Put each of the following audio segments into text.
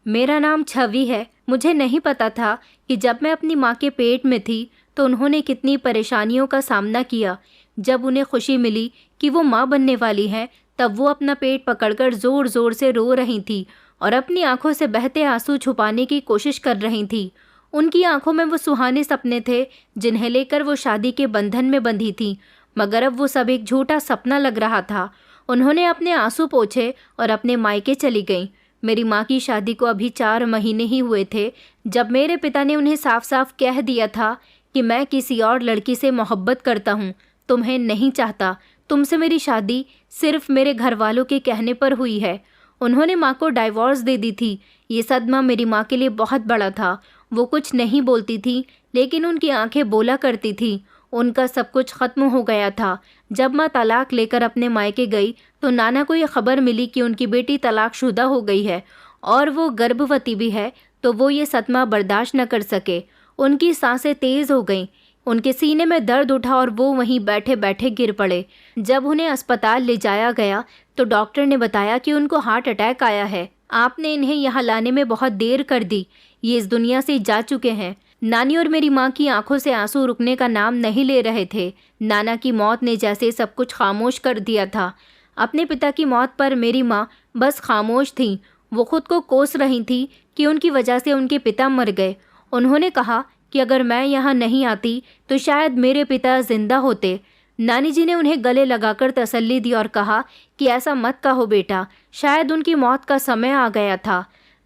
मेरा नाम छवि है। मुझे नहीं पता था कि जब मैं अपनी माँ के पेट में थी तो उन्होंने कितनी परेशानियों का सामना किया। जब उन्हें खुशी मिली कि वो माँ बनने वाली हैं, तब वो अपना पेट पकड़कर ज़ोर ज़ोर से रो रही थी और अपनी आंखों से बहते आंसू छुपाने की कोशिश कर रही थी। उनकी आंखों में वो सुहाने सपने थे जिन्हें लेकर वो शादी के बंधन में बंधी थी, मगर अब वो सब एक झूठा सपना लग रहा था। उन्होंने अपने आंसू पोंछे और अपने मायके चली गईं। मेरी माँ की शादी को अभी 4 महीने ही हुए थे जब मेरे पिता ने उन्हें साफ साफ कह दिया था कि मैं किसी और लड़की से मोहब्बत करता हूँ, तुम्हें नहीं चाहता। तुमसे मेरी शादी सिर्फ मेरे घर वालों के कहने पर हुई है। उन्होंने माँ को डाइवोर्स दे दी थी। ये सदमा मेरी माँ के लिए बहुत बड़ा था। वो कुछ नहीं बोलती थी, लेकिन उनकी आंखें बोला करती थी। उनका सब कुछ खत्म हो गया था। जब माँ तलाक लेकर अपने मायके गई तो नाना को ये खबर मिली कि उनकी बेटी तलाकशुदा हो गई है और वो गर्भवती भी है, तो वो ये सदमा बर्दाश्त न कर सके। उनकी सांसें तेज हो गईं। उनके सीने में दर्द उठा और वो वहीं बैठे बैठे गिर पड़े। जब उन्हें अस्पताल ले जाया गया तो डॉक्टर ने बताया कि उनको हार्ट अटैक आया है। आपने इन्हें यहाँ लाने में बहुत देर कर दी। ये इस दुनिया से जा चुके हैं। नानी और मेरी माँ की आंखों से आंसू रुकने का नाम नहीं ले रहे थे। नाना की मौत ने जैसे सब कुछ खामोश कर दिया था। अपने पिता की मौत पर मेरी माँ बस खामोश थी। वो खुद को कोस रही थी कि उनकी वजह से उनके पिता मर गए। उन्होंने कहा कि अगर मैं यहाँ नहीं आती तो शायद मेरे पिता जिंदा होते। नानी जी ने उन्हें गले लगाकर तसल्ली दी और कहा कि ऐसा मत कहो बेटा, शायद उनकी मौत का समय आ गया था।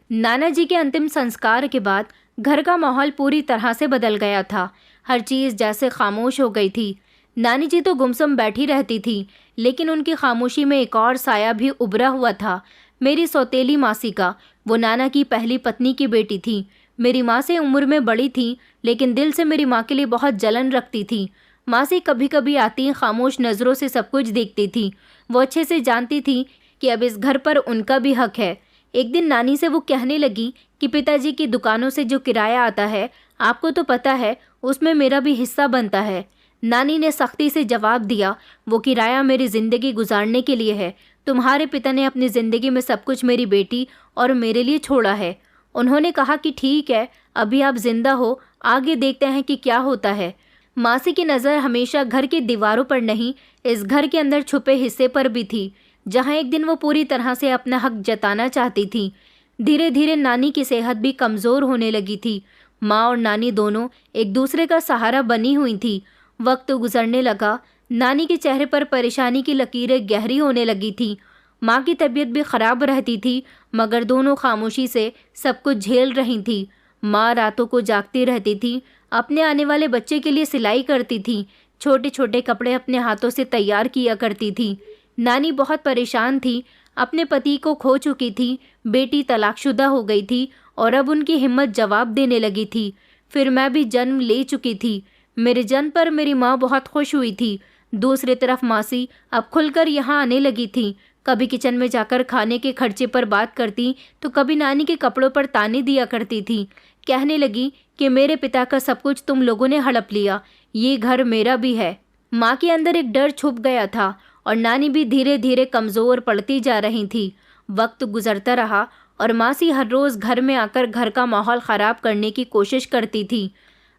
नाना जी के अंतिम संस्कार के बाद घर का माहौल पूरी तरह से बदल गया था। हर चीज़ जैसे खामोश हो गई थी। नानी जी तो गुमसुम बैठी रहती थी, लेकिन उनकी खामोशी में एक और साया भी उभरा हुआ था। मेरी सौतेली मासी का। वो नाना की पहली पत्नी की बेटी थी। मेरी माँ से उम्र में बड़ी थी, लेकिन दिल से मेरी माँ के लिए बहुत जलन रखती थी। मासी कभी कभी आती, खामोश नज़रों से सब कुछ देखती थी। वो अच्छे से जानती थी कि अब इस घर पर उनका भी हक है। एक दिन नानी से वो कहने लगी कि पिताजी की दुकानों से जो किराया आता है, आपको तो पता है, उसमें मेरा भी हिस्सा बनता है। नानी ने सख्ती से जवाब दिया, वो किराया मेरी ज़िंदगी गुजारने के लिए है। तुम्हारे पिता ने अपनी ज़िंदगी में सब कुछ मेरी बेटी और मेरे लिए छोड़ा है। उन्होंने कहा कि ठीक है, अभी आप जिंदा हो, आगे देखते हैं कि क्या होता है। मासी की नज़र हमेशा घर की दीवारों पर नहीं, इस घर के अंदर छुपे हिस्से पर भी थी, जहां एक दिन वो पूरी तरह से अपना हक जताना चाहती थी। धीरे धीरे नानी की सेहत भी कमज़ोर होने लगी थी। माँ और नानी दोनों एक दूसरे का सहारा बनी हुई थी। वक्त गुजरने लगा। नानी के चेहरे पर परेशानी की लकीरें गहरी होने लगी थी। माँ की तबीयत भी ख़राब रहती थी, मगर दोनों खामोशी से सब कुछ झेल रही थी। माँ रातों को जागती रहती थी, अपने आने वाले बच्चे के लिए सिलाई करती थी, छोटे छोटे कपड़े अपने हाथों से तैयार किया करती थी। नानी बहुत परेशान थी, अपने पति को खो चुकी थी, बेटी तलाकशुदा हो गई थी और अब उनकी हिम्मत जवाब देने लगी थी। फिर मैं भी जन्म ले चुकी थी। मेरे जन्म पर मेरी माँ बहुत खुश हुई थी। दूसरी तरफ मासी अब खुलकर यहाँ आने लगी थी। कभी किचन में जाकर खाने के खर्चे पर बात करती तो कभी नानी के कपड़ों पर ताने दिया करती थी। कहने लगी कि मेरे पिता का सब कुछ तुम लोगों ने हड़प लिया, ये घर मेरा भी है। माँ के अंदर एक डर छुप गया था और नानी भी धीरे धीरे कमज़ोर पड़ती जा रही थी। वक्त गुजरता रहा और मासी हर रोज़ घर में आकर घर का माहौल ख़राब करने की कोशिश करती थी।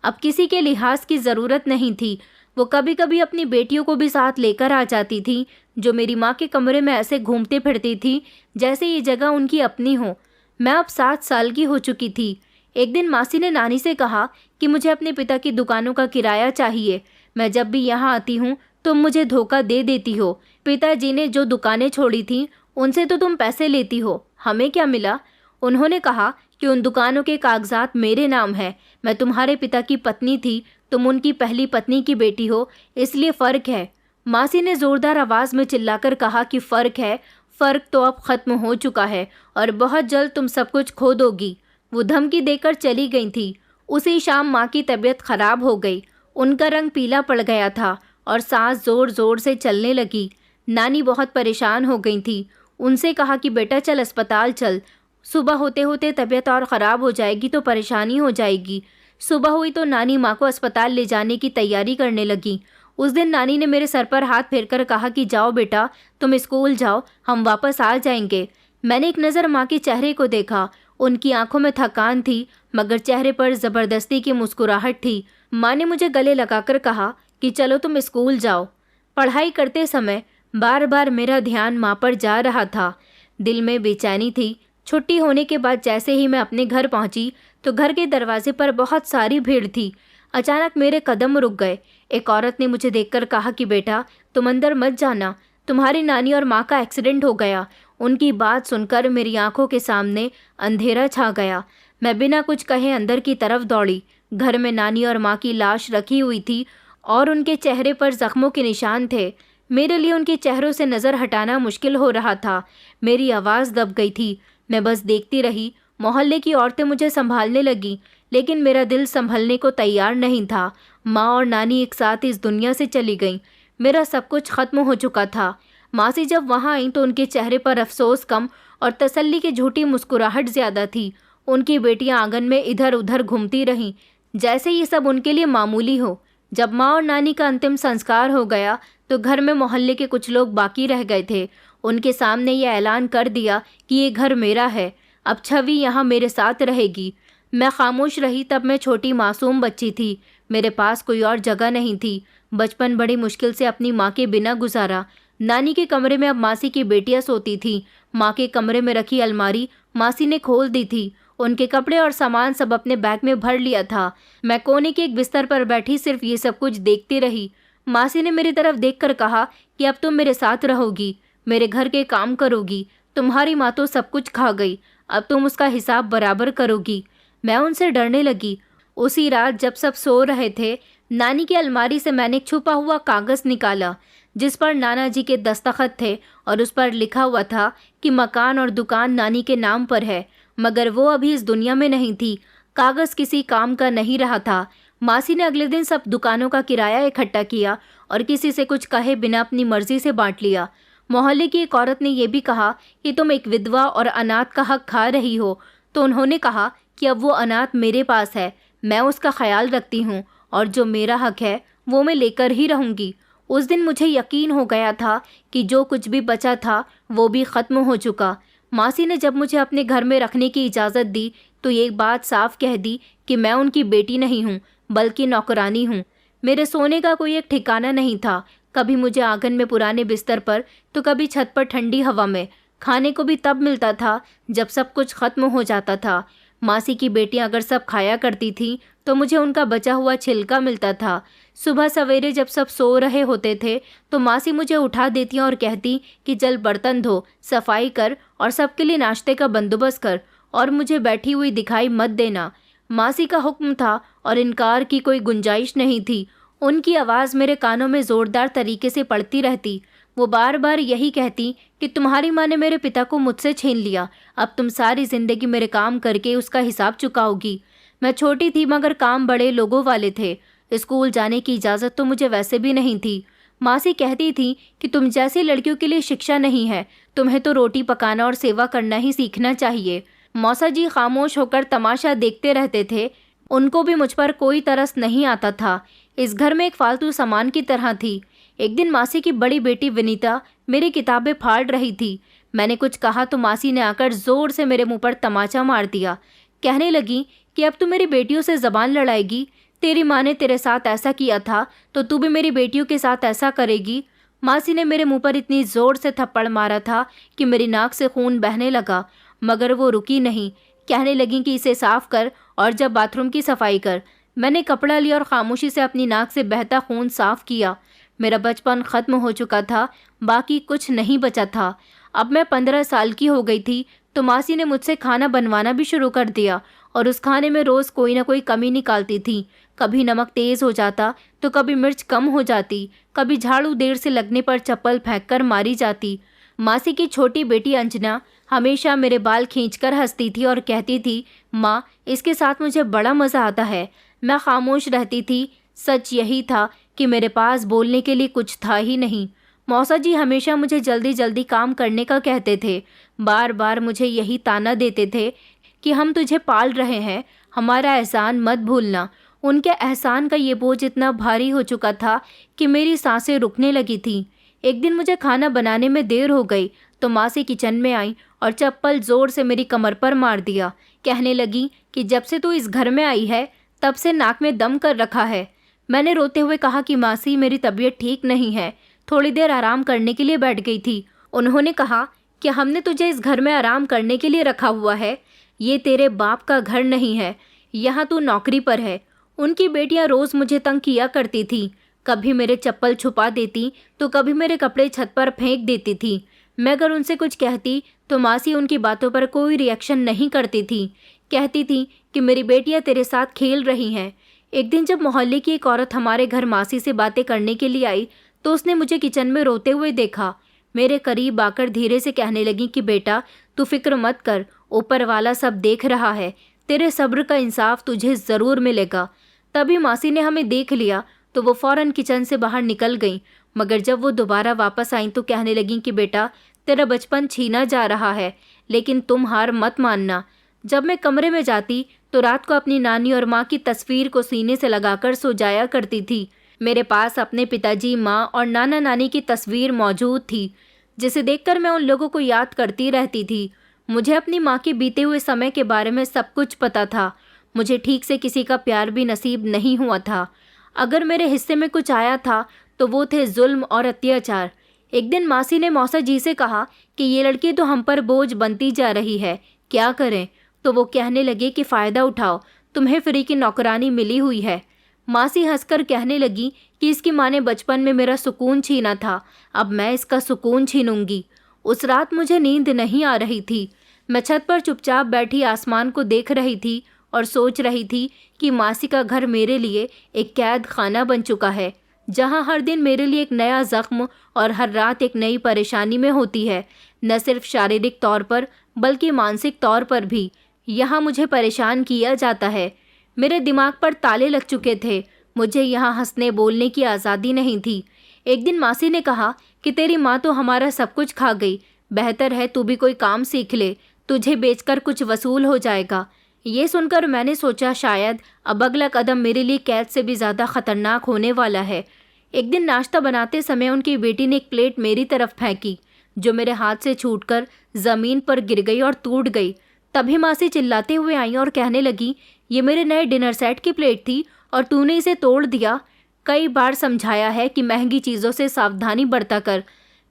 अब किसी के लिहाज की ज़रूरत नहीं थी। वो कभी कभी अपनी बेटियों को भी साथ लेकर आ जाती थी, जो मेरी माँ के कमरे में ऐसे घूमते फिरती थी जैसे ये जगह उनकी अपनी हो। मैं अब 7 साल की हो चुकी थी। एक दिन मासी ने नानी से कहा कि मुझे अपने पिता की दुकानों का किराया चाहिए। मैं जब भी यहाँ आती हूँ तुम मुझे धोखा दे देती हो। पिताजी ने जो दुकानें छोड़ी थी उनसे तो तुम पैसे लेती हो, हमें क्या मिला? उन्होंने कहा कि उन दुकानों के कागजात मेरे नाम है। मैं तुम्हारे पिता की पत्नी थी, तुम उनकी पहली पत्नी की बेटी हो, इसलिए फ़र्क है। मासी ने ज़ोरदार आवाज़ में चिल्लाकर कहा कि फ़र्क है, फ़र्क तो अब ख़त्म हो चुका है और बहुत जल्द तुम सब कुछ खो दोगी। वो धमकी देकर चली गई थी। उसी शाम माँ की तबीयत खराब हो गई। उनका रंग पीला पड़ गया था और सांस ज़ोर ज़ोर से चलने लगी। नानी बहुत परेशान हो गई थी। उनसे कहा कि बेटा चल अस्पताल चल, सुबह होते होते तबीयत और ख़राब हो जाएगी तो परेशानी हो जाएगी। सुबह हुई तो नानी माँ को अस्पताल ले जाने की तैयारी करने लगी। उस दिन नानी ने मेरे सर पर हाथ फेरकर कहा कि जाओ बेटा, तुम स्कूल जाओ, हम वापस आ जाएंगे। मैंने एक नज़र माँ के चेहरे को देखा। उनकी आंखों में थकान थी, मगर चेहरे पर ज़बरदस्ती की मुस्कुराहट थी। माँ ने मुझे गले लगाकर कहा कि चलो तुम स्कूल जाओ। पढ़ाई करते समय बार बार मेरा ध्यान माँ पर जा रहा था। दिल में बेचैनी थी। छुट्टी होने के बाद जैसे ही मैं अपने घर पहुंची तो घर के दरवाजे पर बहुत सारी भीड़ थी। अचानक मेरे कदम रुक गए। एक औरत ने मुझे देखकर कहा कि बेटा, तुम अंदर मत जाना, तुम्हारी नानी और माँ का एक्सीडेंट हो गया। उनकी बात सुनकर मेरी आंखों के सामने अंधेरा छा गया। मैं बिना कुछ कहे अंदर की तरफ दौड़ी। घर में नानी और माँ की लाश रखी हुई थी और उनके चेहरे पर जख्मों के निशान थे। मेरे लिए उनके चेहरों से नज़र हटाना मुश्किल हो रहा था। मेरी आवाज़ दब गई थी। मैं बस देखती रही। मोहल्ले की औरतें मुझे संभालने लगीं, लेकिन मेरा दिल संभलने को तैयार नहीं था। माँ और नानी एक साथ इस दुनिया से चली गईं। मेरा सब कुछ खत्म हो चुका था। मासी जब वहाँ आई तो उनके चेहरे पर अफसोस कम और तसल्ली की झूठी मुस्कुराहट ज़्यादा थी। उनकी बेटियां आंगन में इधर उधर घूमती रहीं, जैसे ये सब उनके लिए मामूली हो। जब माँ और नानी का अंतिम संस्कार हो गया तो घर में मोहल्ले के कुछ लोग बाकी रह गए थे। उनके सामने ये ऐलान कर दिया कि ये घर मेरा है, अब छवि यहाँ मेरे साथ रहेगी। मैं खामोश रही। तब मैं छोटी मासूम बच्ची थी। मेरे पास कोई और जगह नहीं थी। बचपन बड़ी मुश्किल से अपनी माँ के बिना गुजारा। नानी के कमरे में अब मासी की बेटियां सोती थीं। माँ के कमरे में रखी अलमारी मासी ने खोल दी थी। उनके कपड़े और सामान सब अपने बैग में भर लिया था। मैं कोने के एक बिस्तर पर बैठी सिर्फ ये सब कुछ देखती रही। मासी ने मेरी तरफ देखकर कहा कि अब तुम मेरे साथ रहोगी, मेरे घर के काम करोगी। तुम्हारी माँ तो सब कुछ खा गई, अब तुम उसका हिसाब बराबर करोगी। मैं उनसे डरने लगी। उसी रात जब सब सो रहे थे, नानी की अलमारी से मैंने एक छुपा हुआ कागज़ निकाला जिस पर नाना जी के दस्तखत थे और उस पर लिखा हुआ था कि मकान और दुकान नानी के नाम पर है, मगर वो अभी इस दुनिया में नहीं थी। कागज़ किसी काम का नहीं रहा था। मासी ने अगले दिन सब दुकानों का किराया इकट्ठा किया और किसी से कुछ कहे बिना अपनी मर्जी से बांट लिया। मोहल्ले की एक औरत ने यह भी कहा कि तुम एक विधवा और अनाथ का हक खा रही हो, तो उन्होंने कहा कि अब वो अनाथ मेरे पास है, मैं उसका ख्याल रखती हूँ और जो मेरा हक है वो मैं लेकर ही रहूँगी। उस दिन मुझे यकीन हो गया था कि जो कुछ भी बचा था वो भी ख़त्म हो चुका। मासी ने जब मुझे अपने घर में रखने की इजाज़त दी तो ये बात साफ कह दी कि मैं उनकी बेटी नहीं हूँ बल्कि नौकरानी हूँ। मेरे सोने का कोई एक ठिकाना नहीं था। कभी मुझे आंगन में पुराने बिस्तर पर तो कभी छत पर ठंडी हवा में। खाने को भी तब मिलता था जब सब कुछ ख़त्म हो जाता था। मासी की बेटियां अगर सब खाया करती थीं तो मुझे उनका बचा हुआ छिलका मिलता था। सुबह सवेरे जब सब सो रहे होते थे तो मासी मुझे उठा देती और कहती कि चल बर्तन धो, सफाई कर और सबके लिए नाश्ते का बंदोबस्त कर और मुझे बैठी हुई दिखाई मत देना। मासी का हुक्म था और इनकार की कोई गुंजाइश नहीं थी। उनकी आवाज़ मेरे कानों में ज़ोरदार तरीके से पड़ती रहती। वो बार बार यही कहती कि तुम्हारी माँ ने मेरे पिता को मुझसे छीन लिया, अब तुम सारी ज़िंदगी मेरे काम करके उसका हिसाब चुकाओगी। मैं छोटी थी मगर काम बड़े लोगों वाले थे। स्कूल जाने की इजाज़त तो मुझे वैसे भी नहीं थी। मासी कहती थी कि तुम जैसी लड़कियों के लिए शिक्षा नहीं है, तुम्हें तो रोटी पकाना और सेवा करना ही सीखना चाहिए। मौसा जी खामोश होकर तमाशा देखते रहते थे। उनको भी मुझ पर कोई तरस नहीं आता था। इस घर में एक फालतू सामान की तरह थी। एक दिन मासी की बड़ी बेटी विनीता मेरी किताबें फाड़ रही थी। मैंने कुछ कहा तो मासी ने आकर ज़ोर से मेरे मुंह पर तमाचा मार दिया। कहने लगी कि अब तू मेरी बेटियों से ज़बान लड़ाएगी। तेरी माँ ने तेरे साथ ऐसा किया था तो तू भी मेरी बेटियों के साथ ऐसा करेगी। मासी ने मेरे मुंह पर इतनी ज़ोर से थप्पड़ मारा था कि मेरी नाक से खून बहने लगा, मगर वो रुकी नहीं। कहने लगी कि इसे साफ़ कर और जब बाथरूम की सफाई कर। मैंने कपड़ा लिया और खामोशी से अपनी नाक से बहता खून साफ़ किया। मेरा बचपन ख़त्म हो चुका था, बाकी कुछ नहीं बचा था। अब मैं 15 साल की हो गई थी तो मासी ने मुझसे खाना बनवाना भी शुरू कर दिया और उस खाने में रोज़ कोई ना कोई कमी निकालती थी। कभी नमक तेज़ हो जाता तो कभी मिर्च कम हो जाती, कभी झाड़ू देर से लगने पर चप्पल फेंककर मारी जाती। मासी की छोटी बेटी अंजना हमेशा मेरे बाल खींचकर हंसती थी और कहती थी, माँ इसके साथ मुझे बड़ा मज़ा आता है। मैं खामोश रहती थी। सच यही था कि मेरे पास बोलने के लिए कुछ था ही नहीं। मौसा जी हमेशा मुझे जल्दी जल्दी काम करने का कहते थे। बार बार मुझे यही ताना देते थे कि हम तुझे पाल रहे हैं, हमारा एहसान मत भूलना। उनके एहसान का ये बोझ इतना भारी हो चुका था कि मेरी सांसें रुकने लगी थीं। एक दिन मुझे खाना बनाने में देर हो गई तो मासी किचन में आई और चप्पल जोर से मेरी कमर पर मार दिया। कहने लगी कि जब से तू इस घर में आई है तब से नाक में दम कर रखा है। मैंने रोते हुए कहा कि मासी, मेरी तबीयत ठीक नहीं है, थोड़ी देर आराम करने के लिए बैठ गई थी। उन्होंने कहा कि हमने तुझे इस घर में आराम करने के लिए रखा हुआ है, ये तेरे बाप का घर नहीं है, यहाँ तू नौकरी पर है। उनकी बेटियां रोज़ मुझे तंग किया करती थी, कभी मेरे चप्पल छुपा देती तो कभी मेरे कपड़े छत पर फेंक देती थी। मैं अगर उनसे कुछ कहती तो मासी उनकी बातों पर कोई रिएक्शन नहीं करती थी। कहती थी कि मेरी बेटियां तेरे साथ खेल रही हैं। एक दिन जब मोहल्ले की एक औरत हमारे घर मासी से बातें करने के लिए आई तो उसने मुझे किचन में रोते हुए देखा। मेरे करीब आकर धीरे से कहने लगी कि बेटा, तू फिक्र मत कर, ऊपर वाला सब देख रहा है, तेरे सब्र का इंसाफ तुझे ज़रूर मिलेगा। तभी मासी ने हमें देख लिया तो वो फ़ौरन किचन से बाहर निकल गई, मगर जब वो दोबारा वापस आई तो कहने लगी कि बेटा, तेरा बचपन छीना जा रहा है, लेकिन तुम हार मत मानना। जब मैं कमरे में जाती तो रात को अपनी नानी और माँ की तस्वीर को सीने से लगाकर सो जाया करती थी। मेरे पास अपने पिताजी, माँ और नाना नानी की तस्वीर मौजूद थी, जिसे देखकर मैं उन लोगों को याद करती रहती थी। मुझे अपनी माँ के बीते हुए समय के बारे में सब कुछ पता था। मुझे ठीक से किसी का प्यार भी नसीब नहीं हुआ था। अगर मेरे हिस्से में कुछ आया था तो वो थे जुल्म और अत्याचार। एक दिन मासी ने मौसा जी से कहा कि ये लड़की तो हम पर बोझ बनती जा रही है, क्या करें? तो वो कहने लगे कि फ़ायदा उठाओ, तुम्हें फ्री की नौकरानी मिली हुई है। मासी हंसकर कहने लगी कि इसकी माँ ने बचपन में मेरा सुकून छीना था, अब मैं इसका सुकून छीनूंगी। उस रात मुझे नींद नहीं आ रही थी। मैं छत पर चुपचाप बैठी आसमान को देख रही थी और सोच रही थी कि मासी का घर मेरे लिए एक कैद खाना बन चुका है, जहाँ हर दिन मेरे लिए एक नया ज़ख्म और हर रात एक नई परेशानी में होती है। न सिर्फ शारीरिक तौर पर बल्कि मानसिक तौर पर भी यहाँ मुझे परेशान किया जाता है। मेरे दिमाग पर ताले लग चुके थे, मुझे यहाँ हंसने बोलने की आज़ादी नहीं थी। एक दिन मासी ने कहा कि तेरी माँ तो हमारा सब कुछ खा गई, बेहतर है तू भी कोई काम सीख ले, तुझे बेचकर कुछ वसूल हो जाएगा। ये सुनकर मैंने सोचा शायद अब अगला कदम मेरे लिए कैद से भी ज़्यादा खतरनाक होने वाला है। एक दिन नाश्ता बनाते समय उनकी बेटी ने एक प्लेट मेरी तरफ फेंकी, जो मेरे हाथ से छूटकर ज़मीन पर गिर गई और टूट गई। तभी मासी चिल्लाते हुए आई और कहने लगी, ये मेरे नए डिनर सेट की प्लेट थी और तूने इसे तोड़ दिया। कई बार समझाया है कि महंगी चीज़ों से सावधानी बरता कर।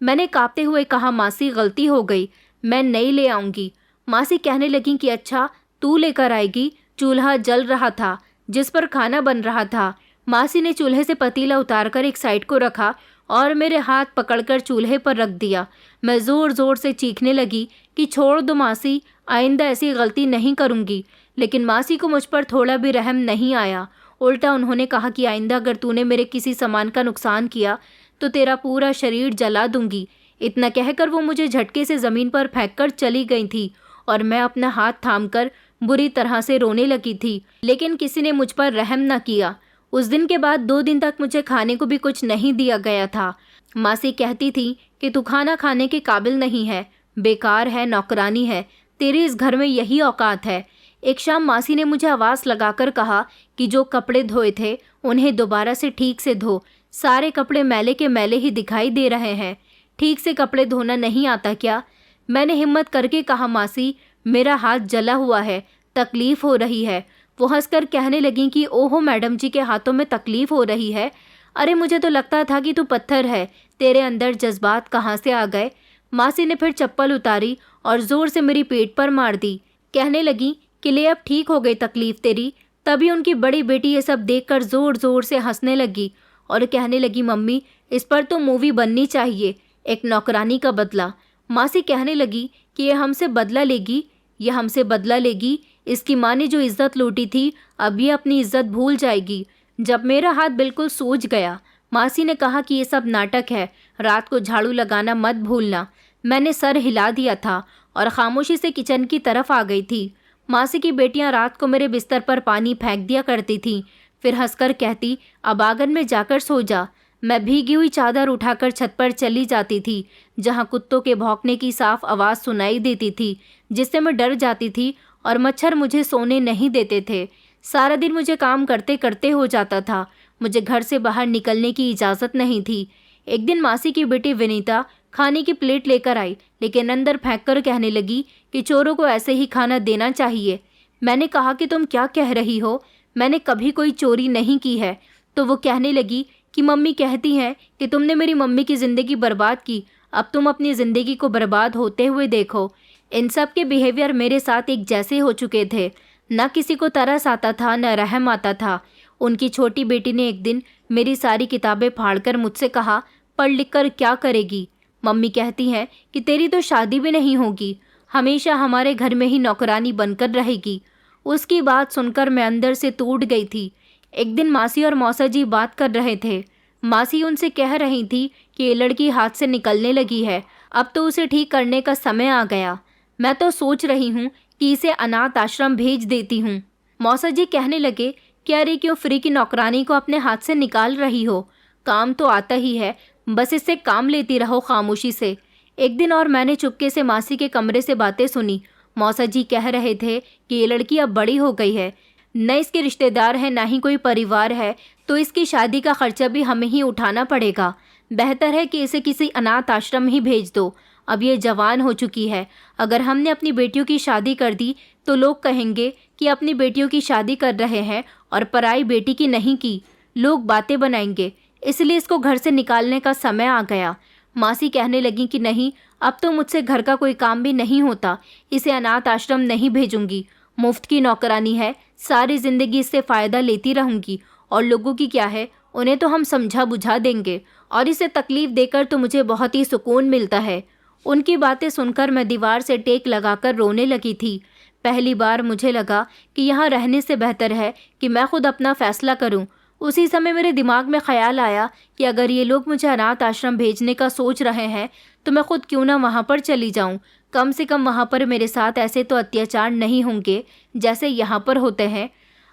मैंने कांपते हुए कहा, मासी गलती हो गई, मैं नई ले आऊँगी। मासी कहने लगी कि अच्छा तू लेकर आएगी। चूल्हा जल रहा था जिस पर खाना बन रहा था। मासी ने चूल्हे से पतीला उतारकर एक साइड को रखा और मेरे हाथ पकड़कर चूल्हे पर रख दिया। मैं ज़ोर ज़ोर से चीखने लगी कि छोड़ दो मासी, आइंदा ऐसी गलती नहीं करूँगी। लेकिन मासी को मुझ पर थोड़ा भी रहम नहीं आया। उल्टा उन्होंने कहा कि आइंदा अगर तूने मेरे किसी सामान का नुकसान किया तो तेरा पूरा शरीर जला दूंगी। इतना कहकर वो मुझे झटके से ज़मीन पर फेंककर चली गई थी और मैं अपना हाथ थामकर बुरी तरह से रोने लगी थी, लेकिन किसी ने मुझ पर रहम न किया। उस दिन के बाद 2 दिन तक मुझे खाने को भी कुछ नहीं दिया गया था। मासी कहती थी कि तू खाना खाने के काबिल नहीं है, बेकार है, नौकरानी है, तेरी इस घर में यही औकात है। एक शाम मासी ने मुझे आवाज़ लगाकर कहा कि जो कपड़े धोए थे उन्हें दोबारा से ठीक से धो, सारे कपड़े मैले के मैले ही दिखाई दे रहे हैं। ठीक से कपड़े धोना नहीं आता क्या? मैंने हिम्मत करके कहा, मासी मेरा हाथ जला हुआ है, तकलीफ़ हो रही है। वो हंसकर कहने लगी कि ओहो मैडम जी के हाथों में तकलीफ़ हो रही है, अरे मुझे तो लगता था कि तू पत्थर है, तेरे अंदर जज्बात कहाँ से आ गए। मासी ने फिर चप्पल उतारी और ज़ोर से मेरी पेट पर मार दी। कहने लगी कि ले अब ठीक हो गई तकलीफ़ तेरी। तभी उनकी बड़ी बेटी ये सब देखकर ज़ोर ज़ोर से हंसने लगी और कहने लगी, मम्मी इस पर तो मूवी बननी चाहिए, एक नौकरानी का बदला। मासी कहने लगी कि ये हमसे बदला लेगी, ये हमसे बदला लेगी। इसकी माँ ने जो इज़्ज़त लूटी थी अब ये अपनी इज़्ज़त भूल जाएगी। जब मेरा हाथ बिल्कुल सूज गया, मासी ने कहा कि ये सब नाटक है, रात को झाड़ू लगाना मत भूलना। मैंने सर हिला दिया था और खामोशी से किचन की तरफ आ गई थी। मासी की बेटियां रात को मेरे बिस्तर पर पानी फेंक दिया करती थीं, फिर हंसकर कहती, अब आंगन में जाकर सो जा। मैं भीगी हुई चादर उठाकर छत पर चली जाती थी, जहाँ कुत्तों के भौंकने की साफ आवाज़ सुनाई देती थी, जिससे मैं डर जाती थी और मच्छर मुझे सोने नहीं देते थे। सारा दिन मुझे काम करते करते हो जाता था, मुझे घर से बाहर निकलने की इजाज़त नहीं थी। एक दिन मासी की बेटी विनीता खाने की प्लेट लेकर आई, लेकिन अंदर फेंककर कहने लगी कि चोरों को ऐसे ही खाना देना चाहिए। मैंने कहा कि तुम क्या कह रही हो, मैंने कभी कोई चोरी नहीं की है। तो वो कहने लगी कि मम्मी कहती हैं कि तुमने मेरी मम्मी की ज़िंदगी बर्बाद की, अब तुम अपनी ज़िंदगी को बर्बाद होते हुए देखो। इन सब के बिहेवियर मेरे साथ एक जैसे हो चुके थे। न किसी को तरस आता था, न रहम आता था। उनकी छोटी बेटी ने एक दिन मेरी सारी किताबें फाड़कर मुझसे कहा, पढ़ लिख कर क्या करेगी? मम्मी कहती हैं कि तेरी तो शादी भी नहीं होगी, हमेशा हमारे घर में ही नौकरानी बनकर रहेगी। उसकी बात सुनकर मैं अंदर से टूट गई थी। एक दिन मासी और मौसा जी बात कर रहे थे। मासी उनसे कह रही थी कि ये लड़की हाथ से निकलने लगी है, अब तो उसे ठीक करने का समय आ गया। मैं तो सोच रही हूँ कि इसे अनाथ आश्रम भेज देती हूँ। मौसा जी कहने लगे कि अरे क्यों फ्री की नौकरानी को अपने हाथ से निकाल रही हो, काम तो आता ही है, बस इससे काम लेती रहो खामोशी से। एक दिन और मैंने चुपके से मासी के कमरे से बातें सुनी। मौसा जी कह रहे थे कि ये लड़की अब बड़ी हो गई है, न इसके रिश्तेदार हैं ना ही कोई परिवार है, तो इसकी शादी का खर्चा भी हमें ही उठाना पड़ेगा। बेहतर है कि इसे किसी अनाथ आश्रम ही भेज दो। अब ये जवान हो चुकी है, अगर हमने अपनी बेटियों की शादी कर दी तो लोग कहेंगे कि अपनी बेटियों की शादी कर रहे हैं और पराई बेटी की नहीं की। लोग बातें बनाएंगे, इसलिए इसको घर से निकालने का समय आ गया। मासी कहने लगी कि नहीं, अब तो मुझसे घर का कोई काम भी नहीं होता, इसे अनाथ आश्रम नहीं भेजूंगी। मुफ्त की नौकरानी है, सारी ज़िंदगी इससे फ़ायदा लेती रहूंगी, और लोगों की क्या है, उन्हें तो हम समझा बुझा देंगे, और इसे तकलीफ़ देकर तो मुझे बहुत ही सुकून मिलता है। उनकी बातें सुनकर मैं दीवार से टेक लगाकर रोने लगी थी। पहली बार मुझे लगा कि यहाँ रहने से बेहतर है कि मैं खुद अपना फ़ैसला करूँ। उसी समय मेरे दिमाग में ख्याल आया कि अगर ये लोग मुझे अनाथ आश्रम भेजने का सोच रहे हैं तो मैं खुद क्यों ना वहाँ पर चली जाऊँ। कम से कम वहाँ पर मेरे साथ ऐसे तो अत्याचार नहीं होंगे जैसे यहाँ पर होते हैं।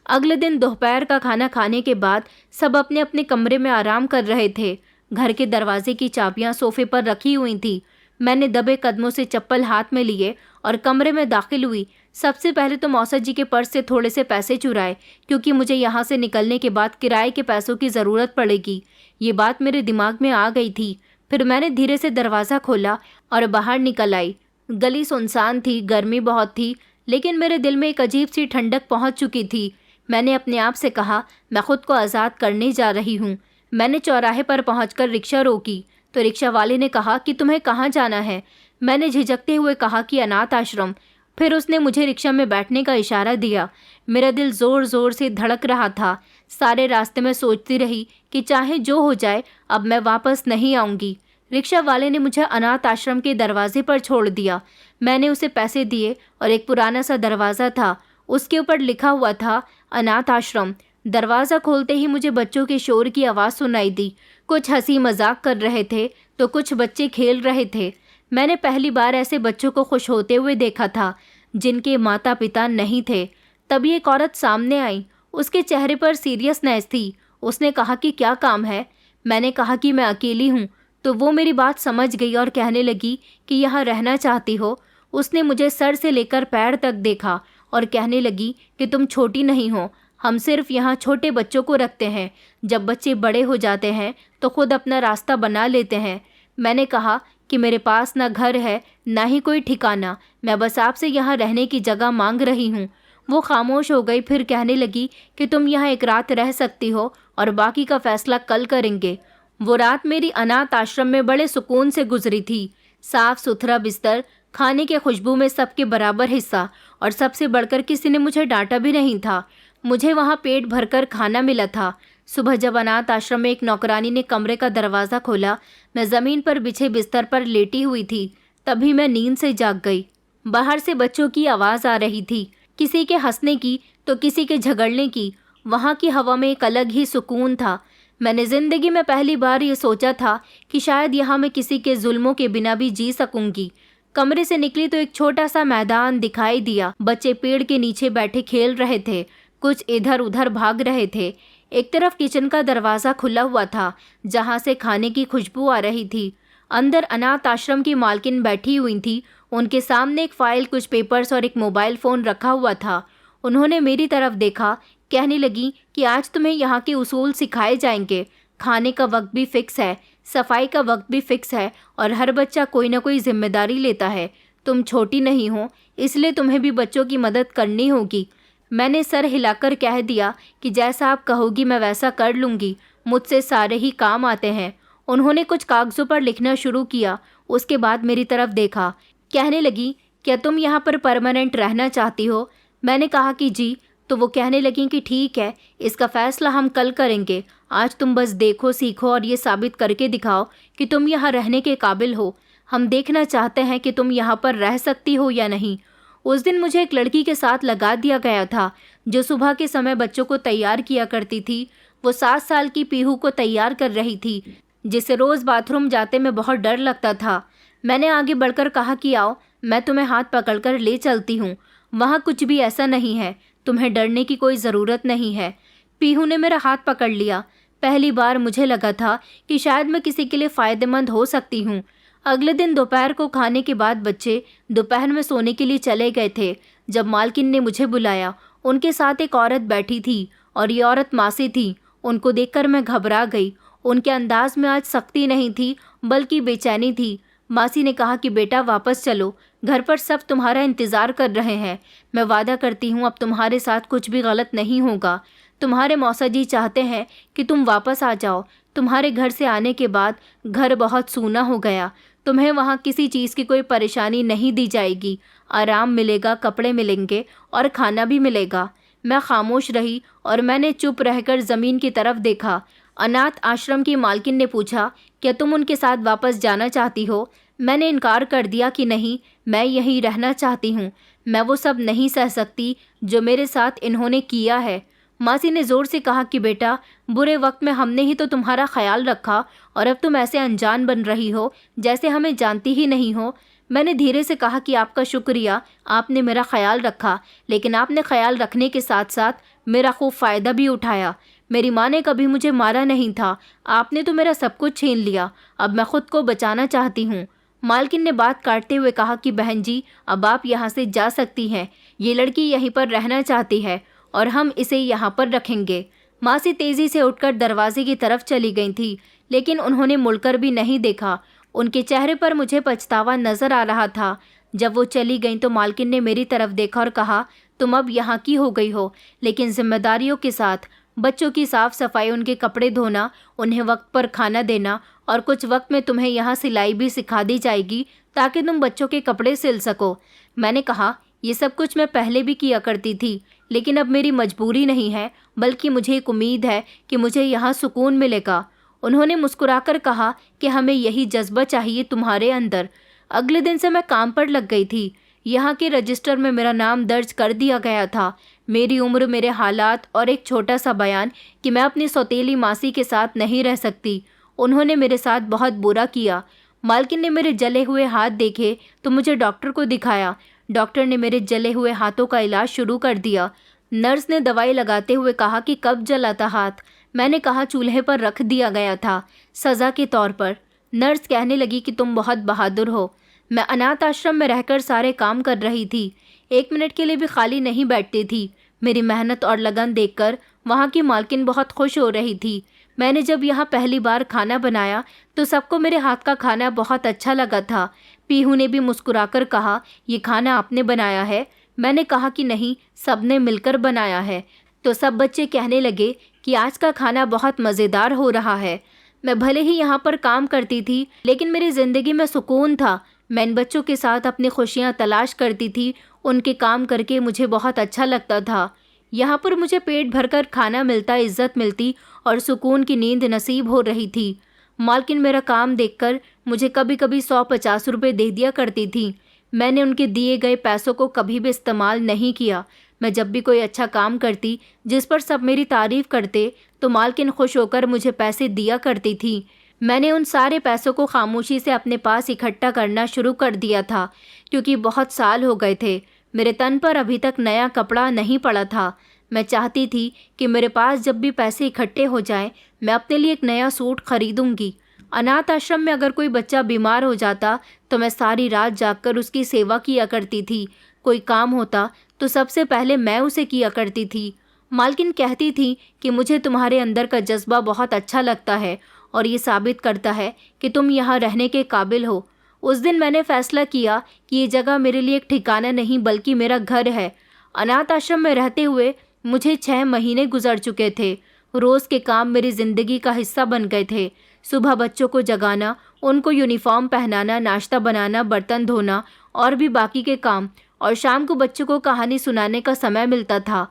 अगले दिन दोपहर का खाना खाने के बाद सब अपने अपने कमरे में आराम कर रहे थे। घर के दरवाजे की चाबियाँ सोफे पर रखी हुई थी। मैंने दबे कदमों से चप्पल हाथ में लिए और कमरे में दाखिल हुई। सबसे पहले तो मौसा जी के पर्स से थोड़े से पैसे चुराए, क्योंकि मुझे यहाँ से निकलने के बाद किराए के पैसों की ज़रूरत पड़ेगी। ये बात मेरे दिमाग में आ गई थी। फिर मैंने धीरे से दरवाज़ा खोला और बाहर निकल आई। गली सुनसान थी, गर्मी बहुत थी, लेकिन मेरे दिल में एक अजीब सी ठंडक पहुँच चुकी थी। मैंने अपने आप से कहा, मैं खुद को आज़ाद करने जा रही हूँ। मैंने चौराहे पर पहुँचकर रिक्शा रोकी तो रिक्शा वाले ने कहा कि तुम्हें कहाँ जाना है। मैंने झिझकते हुए कहा कि अनाथ आश्रम। फिर उसने मुझे रिक्शा में बैठने का इशारा दिया। मेरा दिल ज़ोर ज़ोर से धड़क रहा था। सारे रास्ते में सोचती रही कि चाहे जो हो जाए, अब मैं वापस नहीं आऊँगी। रिक्शा वाले ने मुझे अनाथ आश्रम के दरवाजे पर छोड़ दिया। मैंने उसे पैसे दिए और एक पुराना सा दरवाज़ा था, उसके ऊपर लिखा हुआ था अनाथ आश्रम। दरवाज़ा खोलते ही मुझे बच्चों के शोर की आवाज़ सुनाई दी। कुछ हंसी मजाक कर रहे थे तो कुछ बच्चे खेल रहे थे। मैंने पहली बार ऐसे बच्चों को खुश होते हुए देखा था जिनके माता पिता नहीं थे। तभी एक औरत सामने आई, उसके चेहरे पर सीरियसनेस थी। उसने कहा कि क्या काम है। मैंने कहा कि मैं अकेली हूँ। तो वो मेरी बात समझ गई और कहने लगी कि यहाँ रहना चाहती हो। उसने मुझे सर से लेकर पैर तक देखा और कहने लगी कि तुम छोटी नहीं हो, हम सिर्फ यहाँ छोटे बच्चों को रखते हैं, जब बच्चे बड़े हो जाते हैं तो खुद अपना रास्ता बना लेते हैं। मैंने कहा कि मेरे पास ना घर है ना ही कोई ठिकाना, मैं बस आपसे यहाँ रहने की जगह मांग रही हूँ। वो खामोश हो गई, फिर कहने लगी कि तुम यहाँ एक रात रह सकती हो और बाकी का फैसला कल करेंगे। वो रात मेरी अनाथ आश्रम में बड़े सुकून से गुजरी थी। साफ सुथरा बिस्तर, खाने के खुशबू में सबके बराबर हिस्सा, और सबसे बढ़कर किसी ने मुझे डांटा भी नहीं था। मुझे वहाँ पेट भरकर खाना मिला था। सुबह जब अनाथ आश्रम में एक नौकरानी ने कमरे का दरवाज़ा खोला, मैं ज़मीन पर बिछे बिस्तर पर लेटी हुई थी। तभी मैं नींद से जाग गई। बाहर से बच्चों की आवाज़ आ रही थी, किसी के हंसने की तो किसी के झगड़ने की। वहाँ की हवा में एक अलग ही सुकून था। मैंने ज़िंदगी में पहली बार ये सोचा था कि शायद यहाँ मैं किसी के जुल्मों के बिना भी जी सकूंगी। कमरे से निकली तो एक छोटा सा मैदान दिखाई दिया। बच्चे पेड़ के नीचे बैठे खेल रहे थे, कुछ इधर उधर भाग रहे थे। एक तरफ किचन का दरवाज़ा खुला हुआ था जहाँ से खाने की खुशबू आ रही थी। अंदर अनाथ आश्रम की मालकिन बैठी हुई थी। उनके सामने एक फाइल, कुछ पेपर्स और एक मोबाइल फ़ोन रखा हुआ था। उन्होंने मेरी तरफ देखा, कहने लगी कि आज तुम्हें यहाँ के उसूल सिखाए जाएंगे। खाने का वक्त भी फिक्स है, सफाई का वक्त भी फिक्स है और हर बच्चा कोई ना कोई जिम्मेदारी लेता है। तुम छोटी नहीं हो, इसलिए तुम्हें भी बच्चों की मदद करनी होगी। मैंने सर हिलाकर कह दिया कि जैसा आप कहोगी मैं वैसा कर लूँगी, मुझसे सारे ही काम आते हैं। उन्होंने कुछ कागज़ों पर लिखना शुरू किया, उसके बाद मेरी तरफ देखा। कहने लगी, क्या तुम यहाँ पर परमानेंट रहना चाहती हो? मैंने कहा कि जी। तो वो कहने लगी कि ठीक है, इसका फ़ैसला हम कल करेंगे। आज तुम बस देखो, सीखो और ये साबित करके दिखाओ कि तुम यहाँ रहने के काबिल हो। हम देखना चाहते हैं कि तुम यहाँ पर रह सकती हो या नहीं। उस दिन मुझे एक लड़की के साथ लगा दिया गया था जो सुबह के समय बच्चों को तैयार किया करती थी। वो 7 साल की पीहू को तैयार कर रही थी, जिसे रोज़ बाथरूम जाते में बहुत डर लगता था। मैंने आगे बढ़कर कहा कि आओ, मैं तुम्हें हाथ पकड़कर ले चलती हूँ। वहाँ कुछ भी ऐसा नहीं है, तुम्हें डरने की कोई ज़रूरत नहीं है। पीहू ने मेरा हाथ पकड़ लिया। पहली बार मुझे लगा था कि शायद मैं किसी के लिए फ़ायदेमंद हो सकती हूँ। अगले दिन दोपहर को खाने के बाद बच्चे दोपहर में सोने के लिए चले गए थे। जब मालकिन ने मुझे बुलाया, उनके साथ एक औरत बैठी थी और ये औरत मासी थी। उनको देखकर मैं घबरा गई। उनके अंदाज में आज सख्ती नहीं थी, बल्कि बेचैनी थी। मासी ने कहा कि बेटा वापस चलो, घर पर सब तुम्हारा इंतज़ार कर रहे हैं। मैं वादा करती हूँ अब तुम्हारे साथ कुछ भी गलत नहीं होगा। तुम्हारे मौसा जी चाहते हैं कि तुम वापस आ जाओ। तुम्हारे घर से आने के बाद घर बहुत सूना हो गया। तुम्हें वहाँ किसी चीज़ की कोई परेशानी नहीं दी जाएगी। आराम मिलेगा, कपड़े मिलेंगे और खाना भी मिलेगा। मैं खामोश रही और मैंने चुप रहकर ज़मीन की तरफ देखा। अनाथ आश्रम की मालकिन ने पूछा, क्या तुम उनके साथ वापस जाना चाहती हो? मैंने इनकार कर दिया कि नहीं, मैं यहीं रहना चाहती हूँ। मैं वो सब नहीं सह सकती जो मेरे साथ इन्होंने किया है। मासी ने ज़ोर से कहा कि बेटा, बुरे वक्त में हमने ही तो तुम्हारा ख्याल रखा और अब तुम ऐसे अनजान बन रही हो जैसे हमें जानती ही नहीं हो। मैंने धीरे से कहा कि आपका शुक्रिया, आपने मेरा ख्याल रखा, लेकिन आपने ख्याल रखने के साथ साथ मेरा खूब फ़ायदा भी उठाया। मेरी माँ ने कभी मुझे मारा नहीं था, आपने तो मेरा सब कुछ छीन लिया। अब मैं खुद को बचाना चाहती हूँ। मालकिन ने बात काटते हुए कहा कि बहन जी, अब आप यहाँ से जा सकती हैं। ये लड़की यहीं पर रहना चाहती है और हम इसे यहाँ पर रखेंगे। मासी तेज़ी से उठकर दरवाजे की तरफ चली गई थी, लेकिन उन्होंने मुड़कर भी नहीं देखा। उनके चेहरे पर मुझे पछतावा नज़र आ रहा था। जब वो चली गई तो मालकिन ने मेरी तरफ देखा और कहा, तुम अब यहाँ की हो गई हो, लेकिन जिम्मेदारियों के साथ। बच्चों की साफ़ सफाई, उनके कपड़े धोना, उन्हें वक्त पर खाना देना और कुछ वक्त में तुम्हें यहाँ सिलाई भी सिखा दी जाएगी ताकि तुम बच्चों के कपड़े सिल सको। मैंने कहा, ये सब कुछ मैं पहले भी किया करती थी, लेकिन अब मेरी मजबूरी नहीं है, बल्कि मुझे एक उम्मीद है कि मुझे यहाँ सुकून मिलेगा। उन्होंने मुस्कुराकर कहा कि हमें यही जज्बा चाहिए तुम्हारे अंदर। अगले दिन से मैं काम पर लग गई थी। यहाँ के रजिस्टर में मेरा नाम दर्ज कर दिया गया था। मेरी उम्र, मेरे हालात और एक छोटा सा बयान कि मैं अपनी सौतेली मासी के साथ नहीं रह सकती। उन्होंने मेरे साथ बहुत बुरा किया। मालकिन ने मेरे जले हुए हाथ देखे तो मुझे डॉक्टर को दिखाया। डॉक्टर ने मेरे जले हुए हाथों का इलाज शुरू कर दिया। नर्स ने दवाई लगाते हुए कहा कि कब जला था हाथ? मैंने कहा चूल्हे पर रख दिया गया था, सज़ा के तौर पर। नर्स कहने लगी कि तुम बहुत बहादुर हो। मैं अनाथ आश्रम में रहकर सारे काम कर रही थी, 1 मिनट के लिए भी खाली नहीं बैठती थी। मेरी मेहनत और लगन देखकर वहाँ की मालकिन बहुत खुश हो रही थी। मैंने जब यहाँ पहली बार खाना बनाया तो सबको मेरे हाथ का खाना बहुत अच्छा लगा था। पीहू ने भी मुस्कुराकर कहा, ये खाना आपने बनाया है? मैंने कहा कि नहीं, सबने मिलकर बनाया है। तो सब बच्चे कहने लगे कि आज का खाना बहुत मज़ेदार हो रहा है। मैं भले ही यहाँ पर काम करती थी, लेकिन मेरी ज़िंदगी में सुकून था। मैं इन बच्चों के साथ अपनी खुशियाँ तलाश करती थी। उनके काम करके मुझे बहुत अच्छा लगता था। यहाँ पर मुझे पेट भरकर खाना मिलता, इज्जत मिलती और सुकून की नींद नसीब हो रही थी। मालकिन मेरा काम देखकर मुझे कभी कभी 100-50 रुपये दे दिया करती थी। मैंने उनके दिए गए पैसों को कभी भी इस्तेमाल नहीं किया। मैं जब भी कोई अच्छा काम करती जिस पर सब मेरी तारीफ़ करते तो मालकिन खुश होकर मुझे पैसे दिया करती थी। मैंने उन सारे पैसों को खामोशी से अपने पास इकट्ठा करना शुरू कर दिया था, क्योंकि बहुत साल हो गए थे। मेरे तन पर अभी तक नया कपड़ा नहीं पड़ा था। मैं चाहती थी कि मेरे पास जब भी पैसे इकट्ठे हो जाएं, मैं अपने लिए एक नया सूट खरीदूंगी। अनाथ आश्रम में अगर कोई बच्चा बीमार हो जाता तो मैं सारी रात जागकर उसकी सेवा किया करती थी। कोई काम होता तो सबसे पहले मैं उसे किया करती थी। मालकिन कहती थी कि मुझे तुम्हारे अंदर का जज्बा बहुत अच्छा लगता है और ये साबित करता है कि तुम यहाँ रहने के काबिल हो। उस दिन मैंने फैसला किया कि ये जगह मेरे लिए एक ठिकाना नहीं बल्कि मेरा घर है। अनाथ आश्रम में रहते हुए मुझे 6 महीने गुजर चुके थे। रोज़ के काम मेरी ज़िंदगी का हिस्सा बन गए थे। सुबह बच्चों को जगाना, उनको यूनिफॉर्म पहनाना, नाश्ता बनाना, बर्तन धोना और भी बाकी के काम, और शाम को बच्चों को कहानी सुनाने का समय मिलता था।